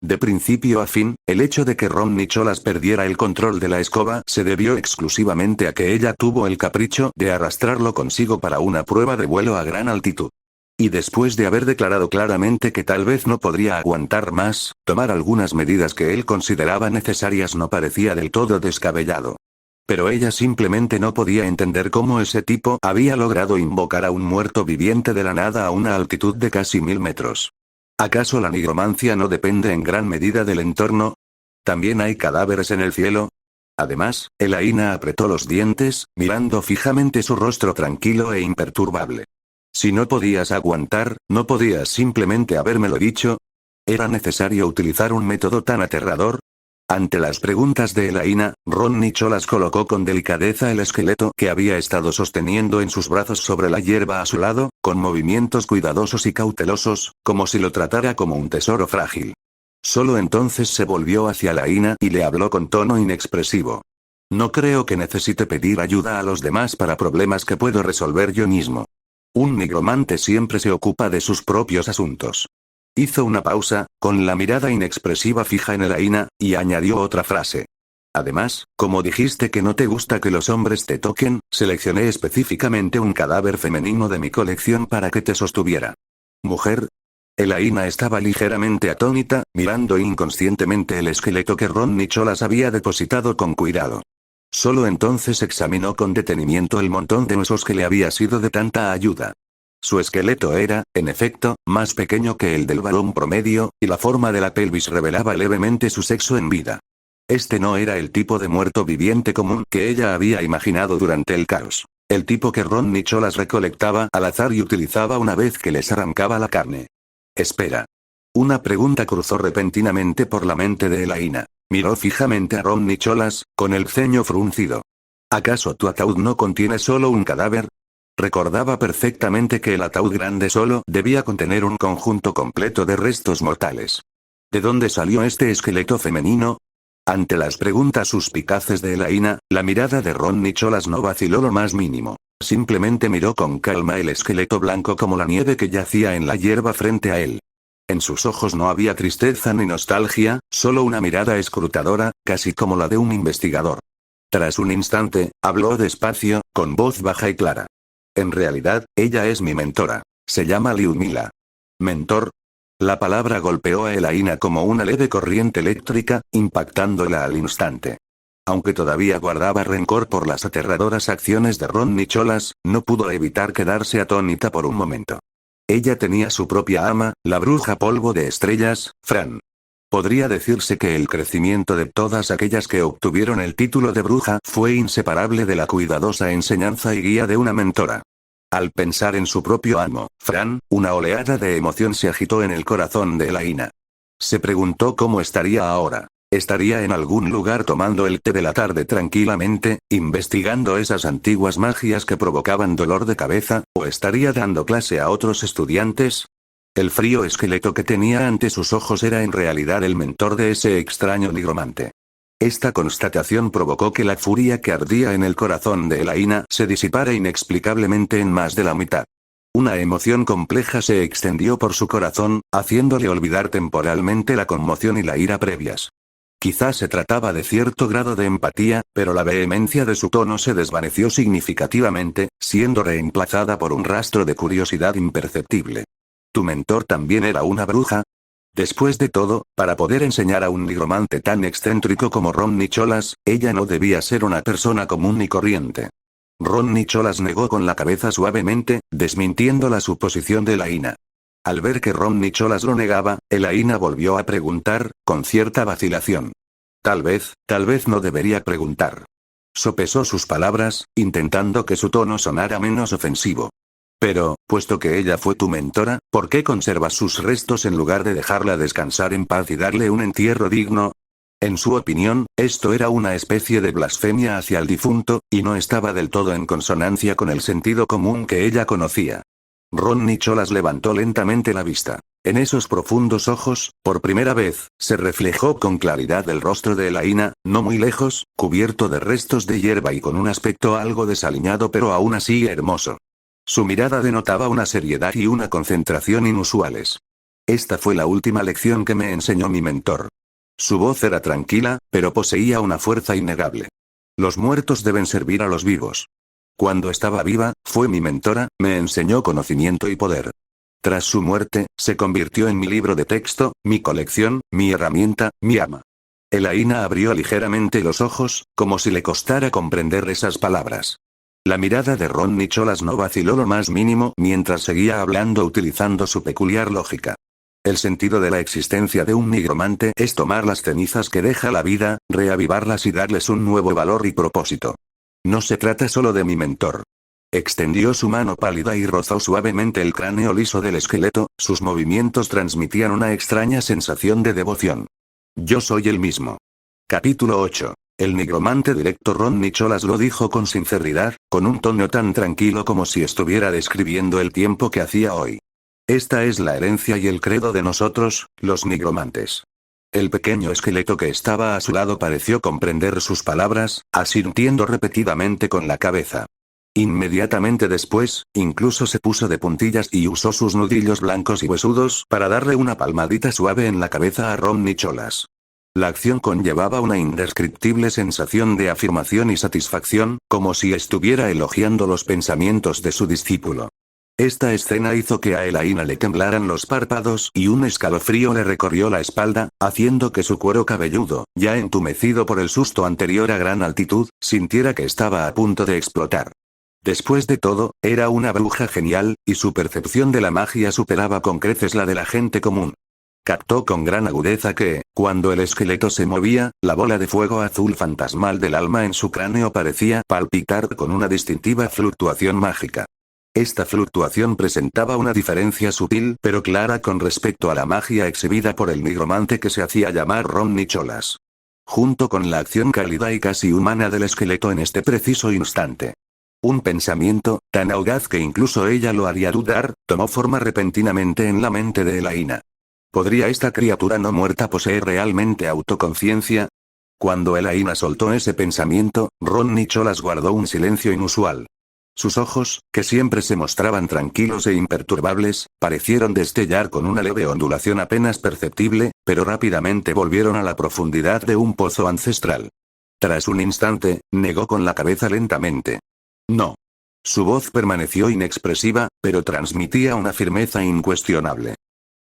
De principio a fin, el hecho de que Ron Nicholas perdiera el control de la escoba se debió exclusivamente a que ella tuvo el capricho de arrastrarlo consigo para una prueba de vuelo a gran altitud. Y después de haber declarado claramente que tal vez no podría aguantar más, tomar algunas medidas que él consideraba necesarias no parecía del todo descabellado. Pero ella simplemente no podía entender cómo ese tipo había logrado invocar a un muerto viviente de la nada a una altitud de casi 1000 metros. ¿Acaso la nigromancia no depende en gran medida del entorno? ¿También hay cadáveres en el cielo? Además, Elaina apretó los dientes, mirando fijamente su rostro tranquilo e imperturbable. Si no podías aguantar, ¿no podías simplemente habérmelo dicho? ¿Era necesario utilizar un método tan aterrador? Ante las preguntas de Elaina, Ron Nicholas colocó con delicadeza el esqueleto que había estado sosteniendo en sus brazos sobre la hierba a su lado, con movimientos cuidadosos y cautelosos, como si lo tratara como un tesoro frágil. Solo entonces se volvió hacia Elaina y le habló con tono inexpresivo. No creo que necesite pedir ayuda a los demás para problemas que puedo resolver yo mismo. Un nigromante siempre se ocupa de sus propios asuntos. Hizo una pausa, con la mirada inexpresiva fija en Elaina, y añadió otra frase. Además, como dijiste que no te gusta que los hombres te toquen, seleccioné específicamente un cadáver femenino de mi colección para que te sostuviera. ¿Mujer? Elaina estaba ligeramente atónita, mirando inconscientemente el esqueleto que Ron Nicholas había depositado con cuidado. Solo entonces examinó con detenimiento el montón de huesos que le había sido de tanta ayuda. Su esqueleto era, en efecto, más pequeño que el del varón promedio, y la forma de la pelvis revelaba levemente su sexo en vida. Este no era el tipo de muerto viviente común que ella había imaginado durante el caos. El tipo que Ron Nicholas recolectaba al azar y utilizaba una vez que les arrancaba la carne. Espera. Una pregunta cruzó repentinamente por la mente de Elaina. Miró fijamente a Ron Nicholas, con el ceño fruncido. ¿Acaso tu ataúd no contiene solo un cadáver? Recordaba perfectamente que el ataúd grande solo debía contener un conjunto completo de restos mortales. ¿De dónde salió este esqueleto femenino? Ante las preguntas suspicaces de Elaina, la mirada de Ron Nicholas no vaciló lo más mínimo. Simplemente miró con calma el esqueleto blanco como la nieve que yacía en la hierba frente a él. En sus ojos no había tristeza ni nostalgia, solo una mirada escrutadora, casi como la de un investigador. Tras un instante, habló despacio, con voz baja y clara. En realidad, ella es mi mentora. Se llama Liudmila. ¿Mentor? La palabra golpeó a Elaina como una leve corriente eléctrica, impactándola al instante. Aunque todavía guardaba rencor por las aterradoras acciones de Ron Nicholas, no pudo evitar quedarse atónita por un momento. Ella tenía su propia ama, la bruja polvo de estrellas, Fran. Podría decirse que el crecimiento de todas aquellas que obtuvieron el título de bruja fue inseparable de la cuidadosa enseñanza y guía de una mentora. Al pensar en su propio amo, Fran, una oleada de emoción se agitó en el corazón de Elaina. Se preguntó cómo estaría ahora. ¿Estaría en algún lugar tomando el té de la tarde tranquilamente, investigando esas antiguas magias que provocaban dolor de cabeza, o estaría dando clase a otros estudiantes? El frío esqueleto que tenía ante sus ojos era en realidad el mentor de ese extraño nigromante. Esta constatación provocó que la furia que ardía en el corazón de Elaina se disipara inexplicablemente en más de la mitad. Una emoción compleja se extendió por su corazón, haciéndole olvidar temporalmente la conmoción y la ira previas. Quizás se trataba de cierto grado de empatía, pero la vehemencia de su tono se desvaneció significativamente, siendo reemplazada por un rastro de curiosidad imperceptible. ¿Tu mentor también era una bruja? Después de todo, para poder enseñar a un nigromante tan excéntrico como Ron Nicholas, ella no debía ser una persona común y corriente. Ron Nicholas negó con la cabeza suavemente, desmintiendo la suposición de Elaina. Al ver que Ron Nicholas lo negaba, Elaina volvió a preguntar, con cierta vacilación. Tal vez no debería preguntar. Sopesó sus palabras, intentando que su tono sonara menos ofensivo. Pero, puesto que ella fue tu mentora, ¿por qué conservas sus restos en lugar de dejarla descansar en paz y darle un entierro digno? En su opinión, esto era una especie de blasfemia hacia el difunto, y no estaba del todo en consonancia con el sentido común que ella conocía. Ron Nicholas levantó lentamente la vista. En esos profundos ojos, por primera vez, se reflejó con claridad el rostro de Elaina, no muy lejos, cubierto de restos de hierba y con un aspecto algo desaliñado pero aún así hermoso. Su mirada denotaba una seriedad y una concentración inusuales. Esta fue la última lección que me enseñó mi mentor. Su voz era tranquila, pero poseía una fuerza innegable. Los muertos deben servir a los vivos. Cuando estaba viva, fue mi mentora, me enseñó conocimiento y poder. Tras su muerte, se convirtió en mi libro de texto, mi colección, mi herramienta, mi ama. Elaina abrió ligeramente los ojos, como si le costara comprender esas palabras. La mirada de Ron Nicholas no vaciló lo más mínimo mientras seguía hablando utilizando su peculiar lógica. El sentido de la existencia de un nigromante es tomar las cenizas que deja la vida, reavivarlas y darles un nuevo valor y propósito. No se trata solo de mi mentor. Extendió su mano pálida y rozó suavemente el cráneo liso del esqueleto, sus movimientos transmitían una extraña sensación de devoción. Yo soy el mismo. Capítulo 8. El nigromante directo Ron Nicholas lo dijo con sinceridad, con un tono tan tranquilo como si estuviera describiendo el tiempo que hacía hoy. Esta es la herencia y el credo de nosotros, los nigromantes. El pequeño esqueleto que estaba a su lado pareció comprender sus palabras, asintiendo repetidamente con la cabeza. Inmediatamente después, incluso se puso de puntillas y usó sus nudillos blancos y huesudos para darle una palmadita suave en la cabeza a Ron Nicholas. La acción conllevaba una indescriptible sensación de afirmación y satisfacción, como si estuviera elogiando los pensamientos de su discípulo. Esta escena hizo que a Elaina le temblaran los párpados y un escalofrío le recorrió la espalda, haciendo que su cuero cabelludo, ya entumecido por el susto anterior a gran altitud, sintiera que estaba a punto de explotar. Después de todo, era una bruja genial, y su percepción de la magia superaba con creces la de la gente común. Captó con gran agudeza que, cuando el esqueleto se movía, la bola de fuego azul fantasmal del alma en su cráneo parecía palpitar con una distintiva fluctuación mágica. Esta fluctuación presentaba una diferencia sutil pero clara con respecto a la magia exhibida por el nigromante que se hacía llamar Ron Nicholas. Junto con la acción cálida y casi humana del esqueleto en este preciso instante. Un pensamiento, tan audaz que incluso ella lo haría dudar, tomó forma repentinamente en la mente de Elaina. ¿Podría esta criatura no muerta poseer realmente autoconciencia? Cuando Elaina soltó ese pensamiento, Ron Nicholas guardó un silencio inusual. Sus ojos, que siempre se mostraban tranquilos e imperturbables, parecieron destellar con una leve ondulación apenas perceptible, pero rápidamente volvieron a la profundidad de un pozo ancestral. Tras un instante, negó con la cabeza lentamente. No. Su voz permaneció inexpresiva, pero transmitía una firmeza incuestionable.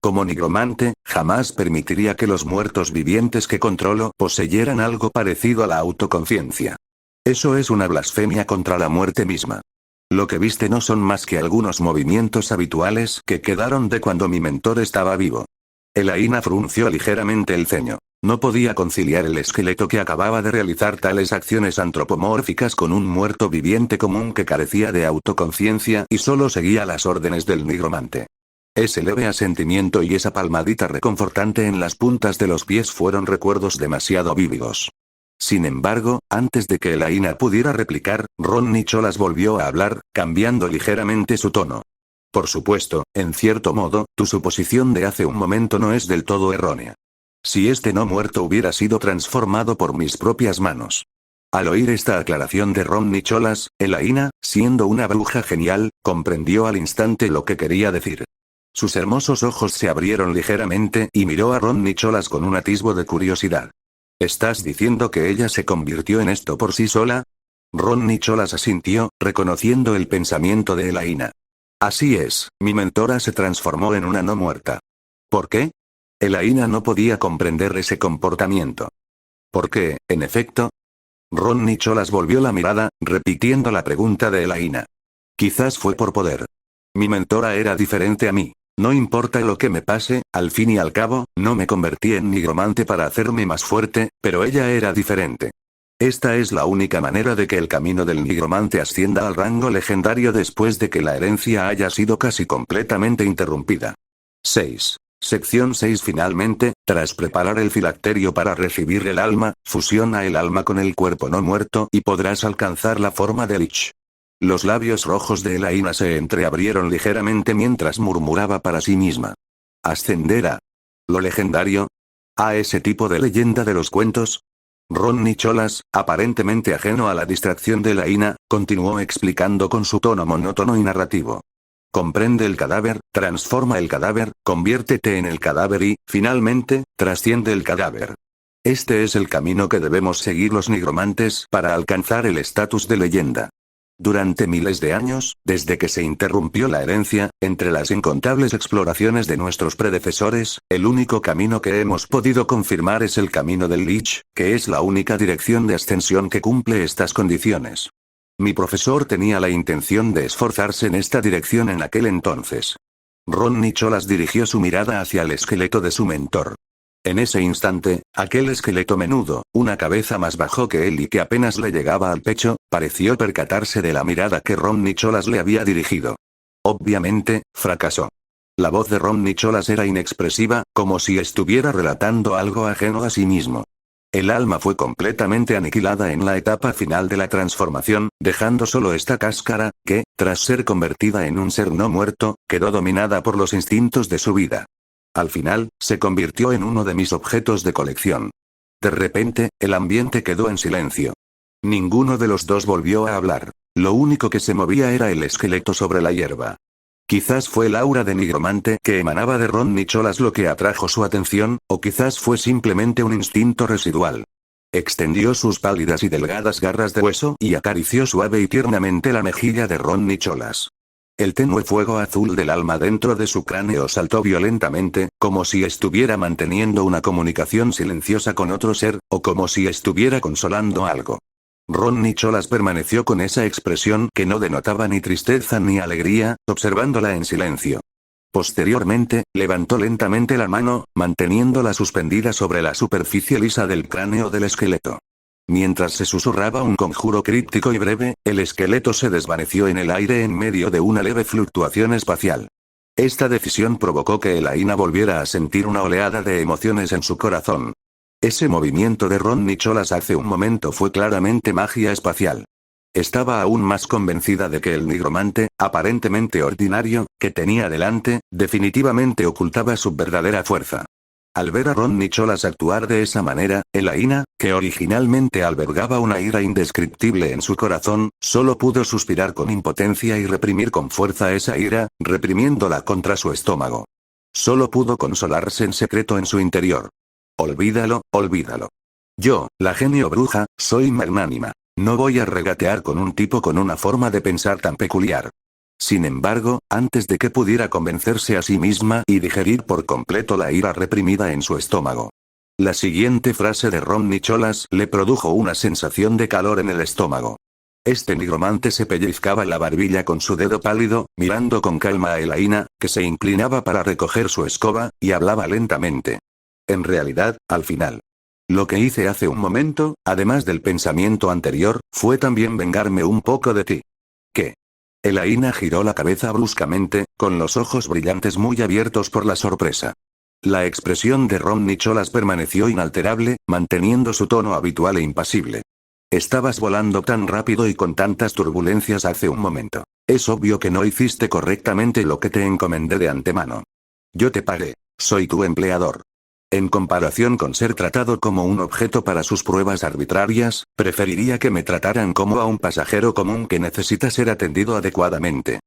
Como nigromante, jamás permitiría que los muertos vivientes que controlo poseyeran algo parecido a la autoconciencia. Eso es una blasfemia contra la muerte misma. Lo que viste no son más que algunos movimientos habituales que quedaron de cuando mi mentor estaba vivo. Elaina frunció ligeramente el ceño. No podía conciliar el esqueleto que acababa de realizar tales acciones antropomórficas con un muerto viviente común que carecía de autoconciencia y solo seguía las órdenes del nigromante. Ese leve asentimiento y esa palmadita reconfortante en las puntas de los pies fueron recuerdos demasiado vívidos. Sin embargo, antes de que Elaina pudiera replicar, Ron Nicholas volvió a hablar, cambiando ligeramente su tono. Por supuesto, en cierto modo, tu suposición de hace un momento no es del todo errónea. Si este no muerto hubiera sido transformado por mis propias manos. Al oír esta aclaración de Ron Nicholas, Elaina, siendo una bruja genial, comprendió al instante lo que quería decir. Sus hermosos ojos se abrieron ligeramente y miró a Ron Nicholas con un atisbo de curiosidad. ¿Estás diciendo que ella se convirtió en esto por sí sola? Ron Nicholas asintió, reconociendo el pensamiento de Elaina. Así es, mi mentora se transformó en una no muerta. ¿Por qué? Elaina no podía comprender ese comportamiento. ¿Por qué, en efecto? Ron Nicholas volvió la mirada, repitiendo la pregunta de Elaina. Quizás fue por poder. Mi mentora era diferente a mí. No importa lo que me pase, al fin y al cabo, no me convertí en nigromante para hacerme más fuerte, pero ella era diferente. Esta es la única manera de que el camino del nigromante ascienda al rango legendario después de que la herencia haya sido casi completamente interrumpida. 6. Sección 6. Finalmente, tras preparar el filacterio para recibir el alma, fusiona el alma con el cuerpo no muerto y podrás alcanzar la forma de Lich. Los labios rojos de Elaina se entreabrieron ligeramente mientras murmuraba para sí misma. ¿Ascender a lo legendario? ¿A ese tipo de leyenda de los cuentos? Ron Nicholas, aparentemente ajeno a la distracción de Elaina, continuó explicando con su tono monótono y narrativo. Comprende el cadáver, transforma el cadáver, conviértete en el cadáver y, finalmente, trasciende el cadáver. Este es el camino que debemos seguir los nigromantes para alcanzar el estatus de leyenda. Durante miles de años, desde que se interrumpió la herencia, entre las incontables exploraciones de nuestros predecesores, el único camino que hemos podido confirmar es el camino del Lich, que es la única dirección de ascensión que cumple estas condiciones. Mi profesor tenía la intención de esforzarse en esta dirección en aquel entonces. Ron Nicholas dirigió su mirada hacia el esqueleto de su mentor. En ese instante, aquel esqueleto menudo, una cabeza más bajo que él y que apenas le llegaba al pecho, pareció percatarse de la mirada que Ron Nicholas le había dirigido. Obviamente, fracasó. La voz de Ron Nicholas era inexpresiva, como si estuviera relatando algo ajeno a sí mismo. El alma fue completamente aniquilada en la etapa final de la transformación, dejando solo esta cáscara, que, tras ser convertida en un ser no muerto, quedó dominada por los instintos de su vida. Al final, se convirtió en uno de mis objetos de colección. De repente, el ambiente quedó en silencio. Ninguno de los dos volvió a hablar. Lo único que se movía era el esqueleto sobre la hierba. Quizás fue el aura de nigromante que emanaba de Ron Nicholas lo que atrajo su atención, o quizás fue simplemente un instinto residual. Extendió sus pálidas y delgadas garras de hueso y acarició suave y tiernamente la mejilla de Ron Nicholas. El tenue fuego azul del alma dentro de su cráneo saltó violentamente, como si estuviera manteniendo una comunicación silenciosa con otro ser, o como si estuviera consolando algo. Ron Nicholas permaneció con esa expresión que no denotaba ni tristeza ni alegría, observándola en silencio. Posteriormente, levantó lentamente la mano, manteniéndola suspendida sobre la superficie lisa del cráneo del esqueleto. Mientras se susurraba un conjuro críptico y breve, el esqueleto se desvaneció en el aire en medio de una leve fluctuación espacial. Esta decisión provocó que Elaina volviera a sentir una oleada de emociones en su corazón. Ese movimiento de Ron Nicholas hace un momento fue claramente magia espacial. Estaba aún más convencida de que el nigromante, aparentemente ordinario, que tenía delante, definitivamente ocultaba su verdadera fuerza. Al ver a Ron Nicholas actuar de esa manera, Elaina, que originalmente albergaba una ira indescriptible en su corazón, solo pudo suspirar con impotencia y reprimir con fuerza esa ira, reprimiéndola contra su estómago. Solo pudo consolarse en secreto en su interior. Olvídalo, olvídalo. Yo, la genio bruja, soy magnánima. No voy a regatear con un tipo con una forma de pensar tan peculiar. Sin embargo, antes de que pudiera convencerse a sí misma y digerir por completo la ira reprimida en su estómago. La siguiente frase de Ron Nicholas le produjo una sensación de calor en el estómago. Este nigromante se pellizcaba la barbilla con su dedo pálido, mirando con calma a Elaina, que se inclinaba para recoger su escoba, y hablaba lentamente. En realidad, al final. Lo que hice hace un momento, además del pensamiento anterior, fue también vengarme un poco de ti. ¿Qué? Elaina giró la cabeza bruscamente, con los ojos brillantes muy abiertos por la sorpresa. La expresión de Ron Nicholas permaneció inalterable, manteniendo su tono habitual e impasible. Estabas volando tan rápido y con tantas turbulencias hace un momento. Es obvio que no hiciste correctamente lo que te encomendé de antemano. Yo te pagué. Soy tu empleador. En comparación con ser tratado como un objeto para sus pruebas arbitrarias, preferiría que me trataran como a un pasajero común que necesita ser atendido adecuadamente.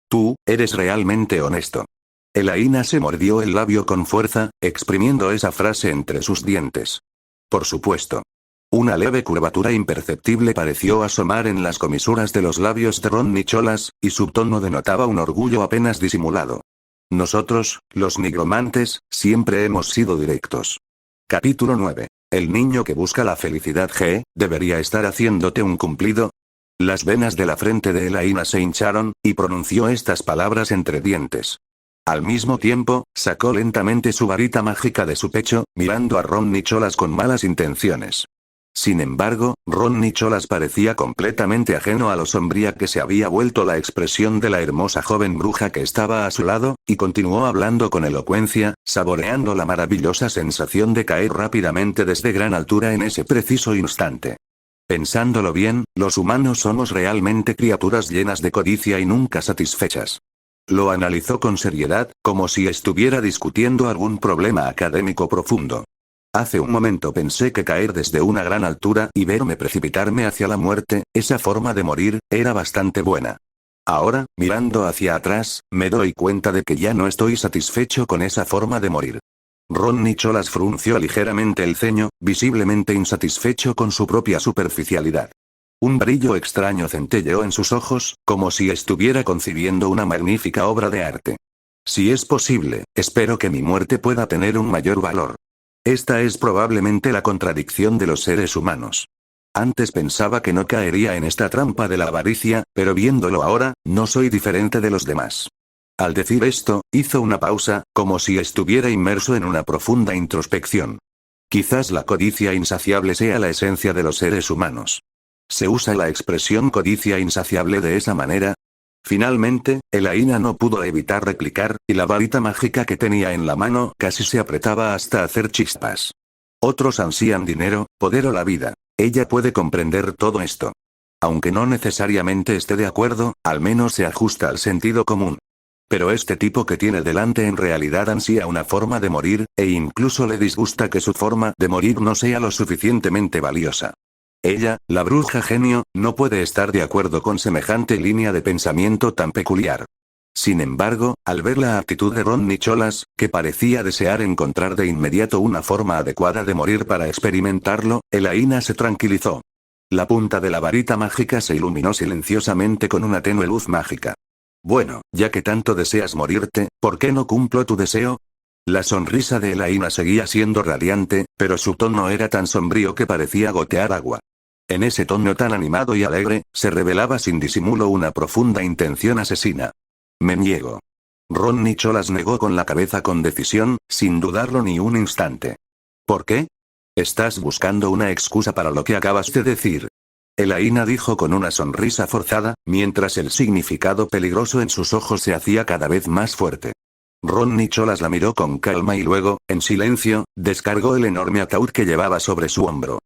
Tú, eres realmente honesto. Elaina se mordió el labio con fuerza, exprimiendo esa frase entre sus dientes. Por supuesto. Una leve curvatura imperceptible pareció asomar en las comisuras de los labios de Ron Nicholas, y su tono denotaba un orgullo apenas disimulado. Nosotros, los nigromantes, siempre hemos sido directos. Capítulo 9. El niño que busca la felicidad debería estar haciéndote un cumplido. Las venas de la frente de Elaina se hincharon, y pronunció estas palabras entre dientes. Al mismo tiempo, sacó lentamente su varita mágica de su pecho, mirando a Ron Nicholas con malas intenciones. Sin embargo, Ron Nicholas parecía completamente ajeno a lo sombría que se había vuelto la expresión de la hermosa joven bruja que estaba a su lado, y continuó hablando con elocuencia, saboreando la maravillosa sensación de caer rápidamente desde gran altura en ese preciso instante. Pensándolo bien, los humanos somos realmente criaturas llenas de codicia y nunca satisfechas. Lo analizó con seriedad, como si estuviera discutiendo algún problema académico profundo. Hace un momento pensé que caer desde una gran altura y verme precipitarme hacia la muerte, esa forma de morir, era bastante buena. Ahora, mirando hacia atrás, me doy cuenta de que ya no estoy satisfecho con esa forma de morir. Ron Nicholas frunció ligeramente el ceño, visiblemente insatisfecho con su propia superficialidad. Un brillo extraño centelleó en sus ojos, como si estuviera concibiendo una magnífica obra de arte. Si es posible, espero que mi muerte pueda tener un mayor valor. Esta es probablemente la contradicción de los seres humanos. Antes pensaba que no caería en esta trampa de la avaricia, pero viéndolo ahora, no soy diferente de los demás. Al decir esto, hizo una pausa, como si estuviera inmerso en una profunda introspección. Quizás la codicia insaciable sea la esencia de los seres humanos. ¿Se usa la expresión codicia insaciable de esa manera? Finalmente, Elaina no pudo evitar replicar, y la varita mágica que tenía en la mano casi se apretaba hasta hacer chispas. Otros ansían dinero, poder o la vida. Ella puede comprender todo esto. Aunque no necesariamente esté de acuerdo, al menos se ajusta al sentido común. Pero este tipo que tiene delante en realidad ansía una forma de morir, e incluso le disgusta que su forma de morir no sea lo suficientemente valiosa. Ella, la bruja genio, no puede estar de acuerdo con semejante línea de pensamiento tan peculiar. Sin embargo, al ver la actitud de Ron Nicholas, que parecía desear encontrar de inmediato una forma adecuada de morir para experimentarlo, Elaina se tranquilizó. La punta de la varita mágica se iluminó silenciosamente con una tenue luz mágica. Bueno, ya que tanto deseas morirte, ¿por qué no cumplo tu deseo? La sonrisa de Elaina seguía siendo radiante, pero su tono era tan sombrío que parecía gotear agua. En ese tono tan animado y alegre, se revelaba sin disimulo una profunda intención asesina. Me niego. Ron Nicholas negó con la cabeza con decisión, sin dudarlo ni un instante. ¿Por qué? Estás buscando una excusa para lo que acabas de decir. Elaina dijo con una sonrisa forzada, mientras el significado peligroso en sus ojos se hacía cada vez más fuerte. Ron Nicholas la miró con calma y luego, en silencio, descargó el enorme ataúd que llevaba sobre su hombro.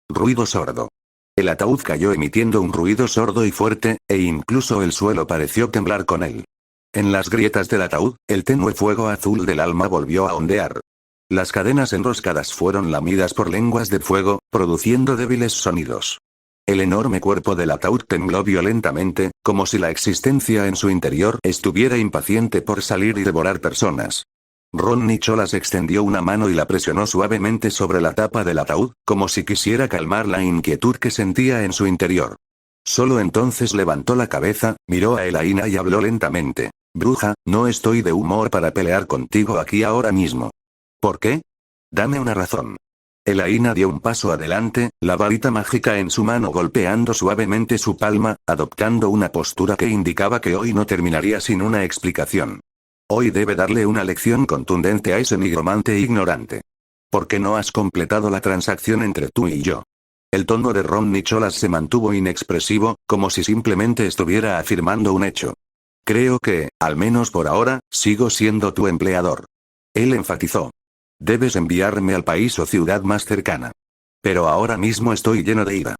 Ruido sordo. El ataúd cayó emitiendo un ruido sordo y fuerte, e incluso el suelo pareció temblar con él. En las grietas del ataúd, el tenue fuego azul del alma volvió a ondear. Las cadenas enroscadas fueron lamidas por lenguas de fuego, produciendo débiles sonidos. El enorme cuerpo del ataúd tembló violentamente, como si la existencia en su interior estuviera impaciente por salir y devorar personas. Ron Nicholas extendió una mano y la presionó suavemente sobre la tapa del ataúd, como si quisiera calmar la inquietud que sentía en su interior. Solo entonces levantó la cabeza, miró a Elaina y habló lentamente. Bruja, no estoy de humor para pelear contigo aquí ahora mismo. ¿Por qué? Dame una razón. Elaina dio un paso adelante, la varita mágica en su mano golpeando suavemente su palma, adoptando una postura que indicaba que hoy no terminaría sin una explicación. Hoy debe darle una lección contundente a ese nigromante ignorante. ¿Por qué no has completado la transacción entre tú y yo? El tono de Ron Nicholas se mantuvo inexpresivo, como si simplemente estuviera afirmando un hecho. Creo que, al menos por ahora, sigo siendo tu empleador. Él enfatizó. Debes enviarme al país o ciudad más cercana. Pero ahora mismo estoy lleno de ira.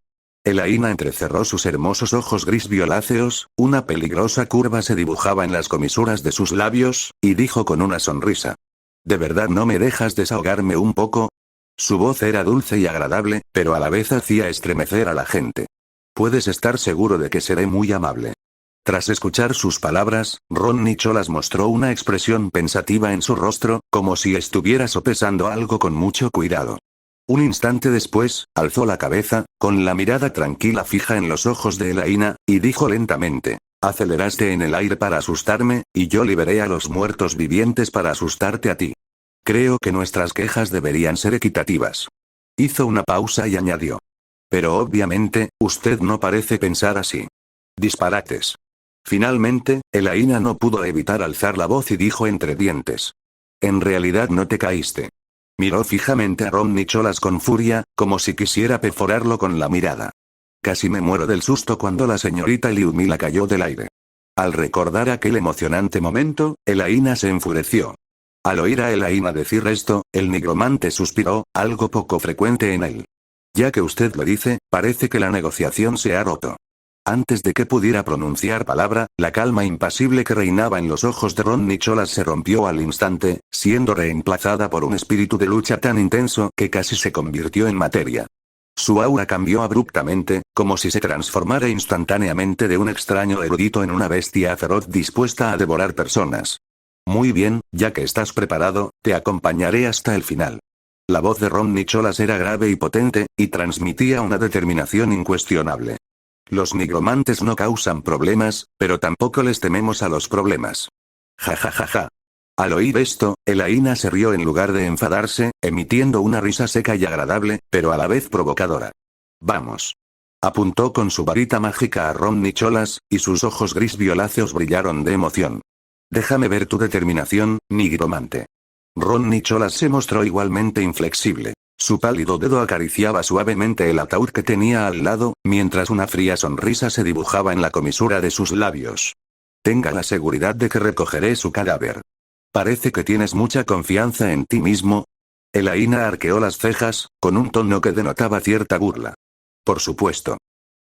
Elaina entrecerró sus hermosos ojos gris violáceos, una peligrosa curva se dibujaba en las comisuras de sus labios, y dijo con una sonrisa. ¿De verdad no me dejas desahogarme un poco? Su voz era dulce y agradable, pero a la vez hacía estremecer a la gente. Puedes estar seguro de que seré muy amable. Tras escuchar sus palabras, Ron Nicholas mostró una expresión pensativa en su rostro, como si estuviera sopesando algo con mucho cuidado. Un instante después, alzó la cabeza, con la mirada tranquila fija en los ojos de Elaina, y dijo lentamente, aceleraste en el aire para asustarme, y yo liberé a los muertos vivientes para asustarte a ti. Creo que nuestras quejas deberían ser equitativas. Hizo una pausa y añadió. Pero obviamente, usted no parece pensar así. Disparates. Finalmente, Elaina no pudo evitar alzar la voz y dijo entre dientes. En realidad no te caíste. Miró fijamente a Ron Nicholas con furia, como si quisiera perforarlo con la mirada. Casi me muero del susto cuando la señorita Liumila cayó del aire. Al recordar aquel emocionante momento, Elaina se enfureció. Al oír a Elaina decir esto, el nigromante suspiró, algo poco frecuente en él. Ya que usted lo dice, parece que la negociación se ha roto. Antes de que pudiera pronunciar palabra, la calma impasible que reinaba en los ojos de Ron Nicholas se rompió al instante, siendo reemplazada por un espíritu de lucha tan intenso que casi se convirtió en materia. Su aura cambió abruptamente, como si se transformara instantáneamente de un extraño erudito en una bestia feroz dispuesta a devorar personas. Muy bien, ya que estás preparado, te acompañaré hasta el final. La voz de Ron Nicholas era grave y potente, y transmitía una determinación incuestionable. Los nigromantes no causan problemas, pero tampoco les tememos a los problemas. Ja ja ja ja. Al oír esto, Elaina se rió en lugar de enfadarse, emitiendo una risa seca y agradable, pero a la vez provocadora. Vamos. Apuntó con su varita mágica a Ron Nicholas, y sus ojos gris violáceos brillaron de emoción. Déjame ver tu determinación, nigromante. Ron Nicholas se mostró igualmente inflexible. Su pálido dedo acariciaba suavemente el ataúd que tenía al lado, mientras una fría sonrisa se dibujaba en la comisura de sus labios. Tenga la seguridad de que recogeré su cadáver. Parece que tienes mucha confianza en ti mismo. Elaina arqueó las cejas, con un tono que denotaba cierta burla. Por supuesto.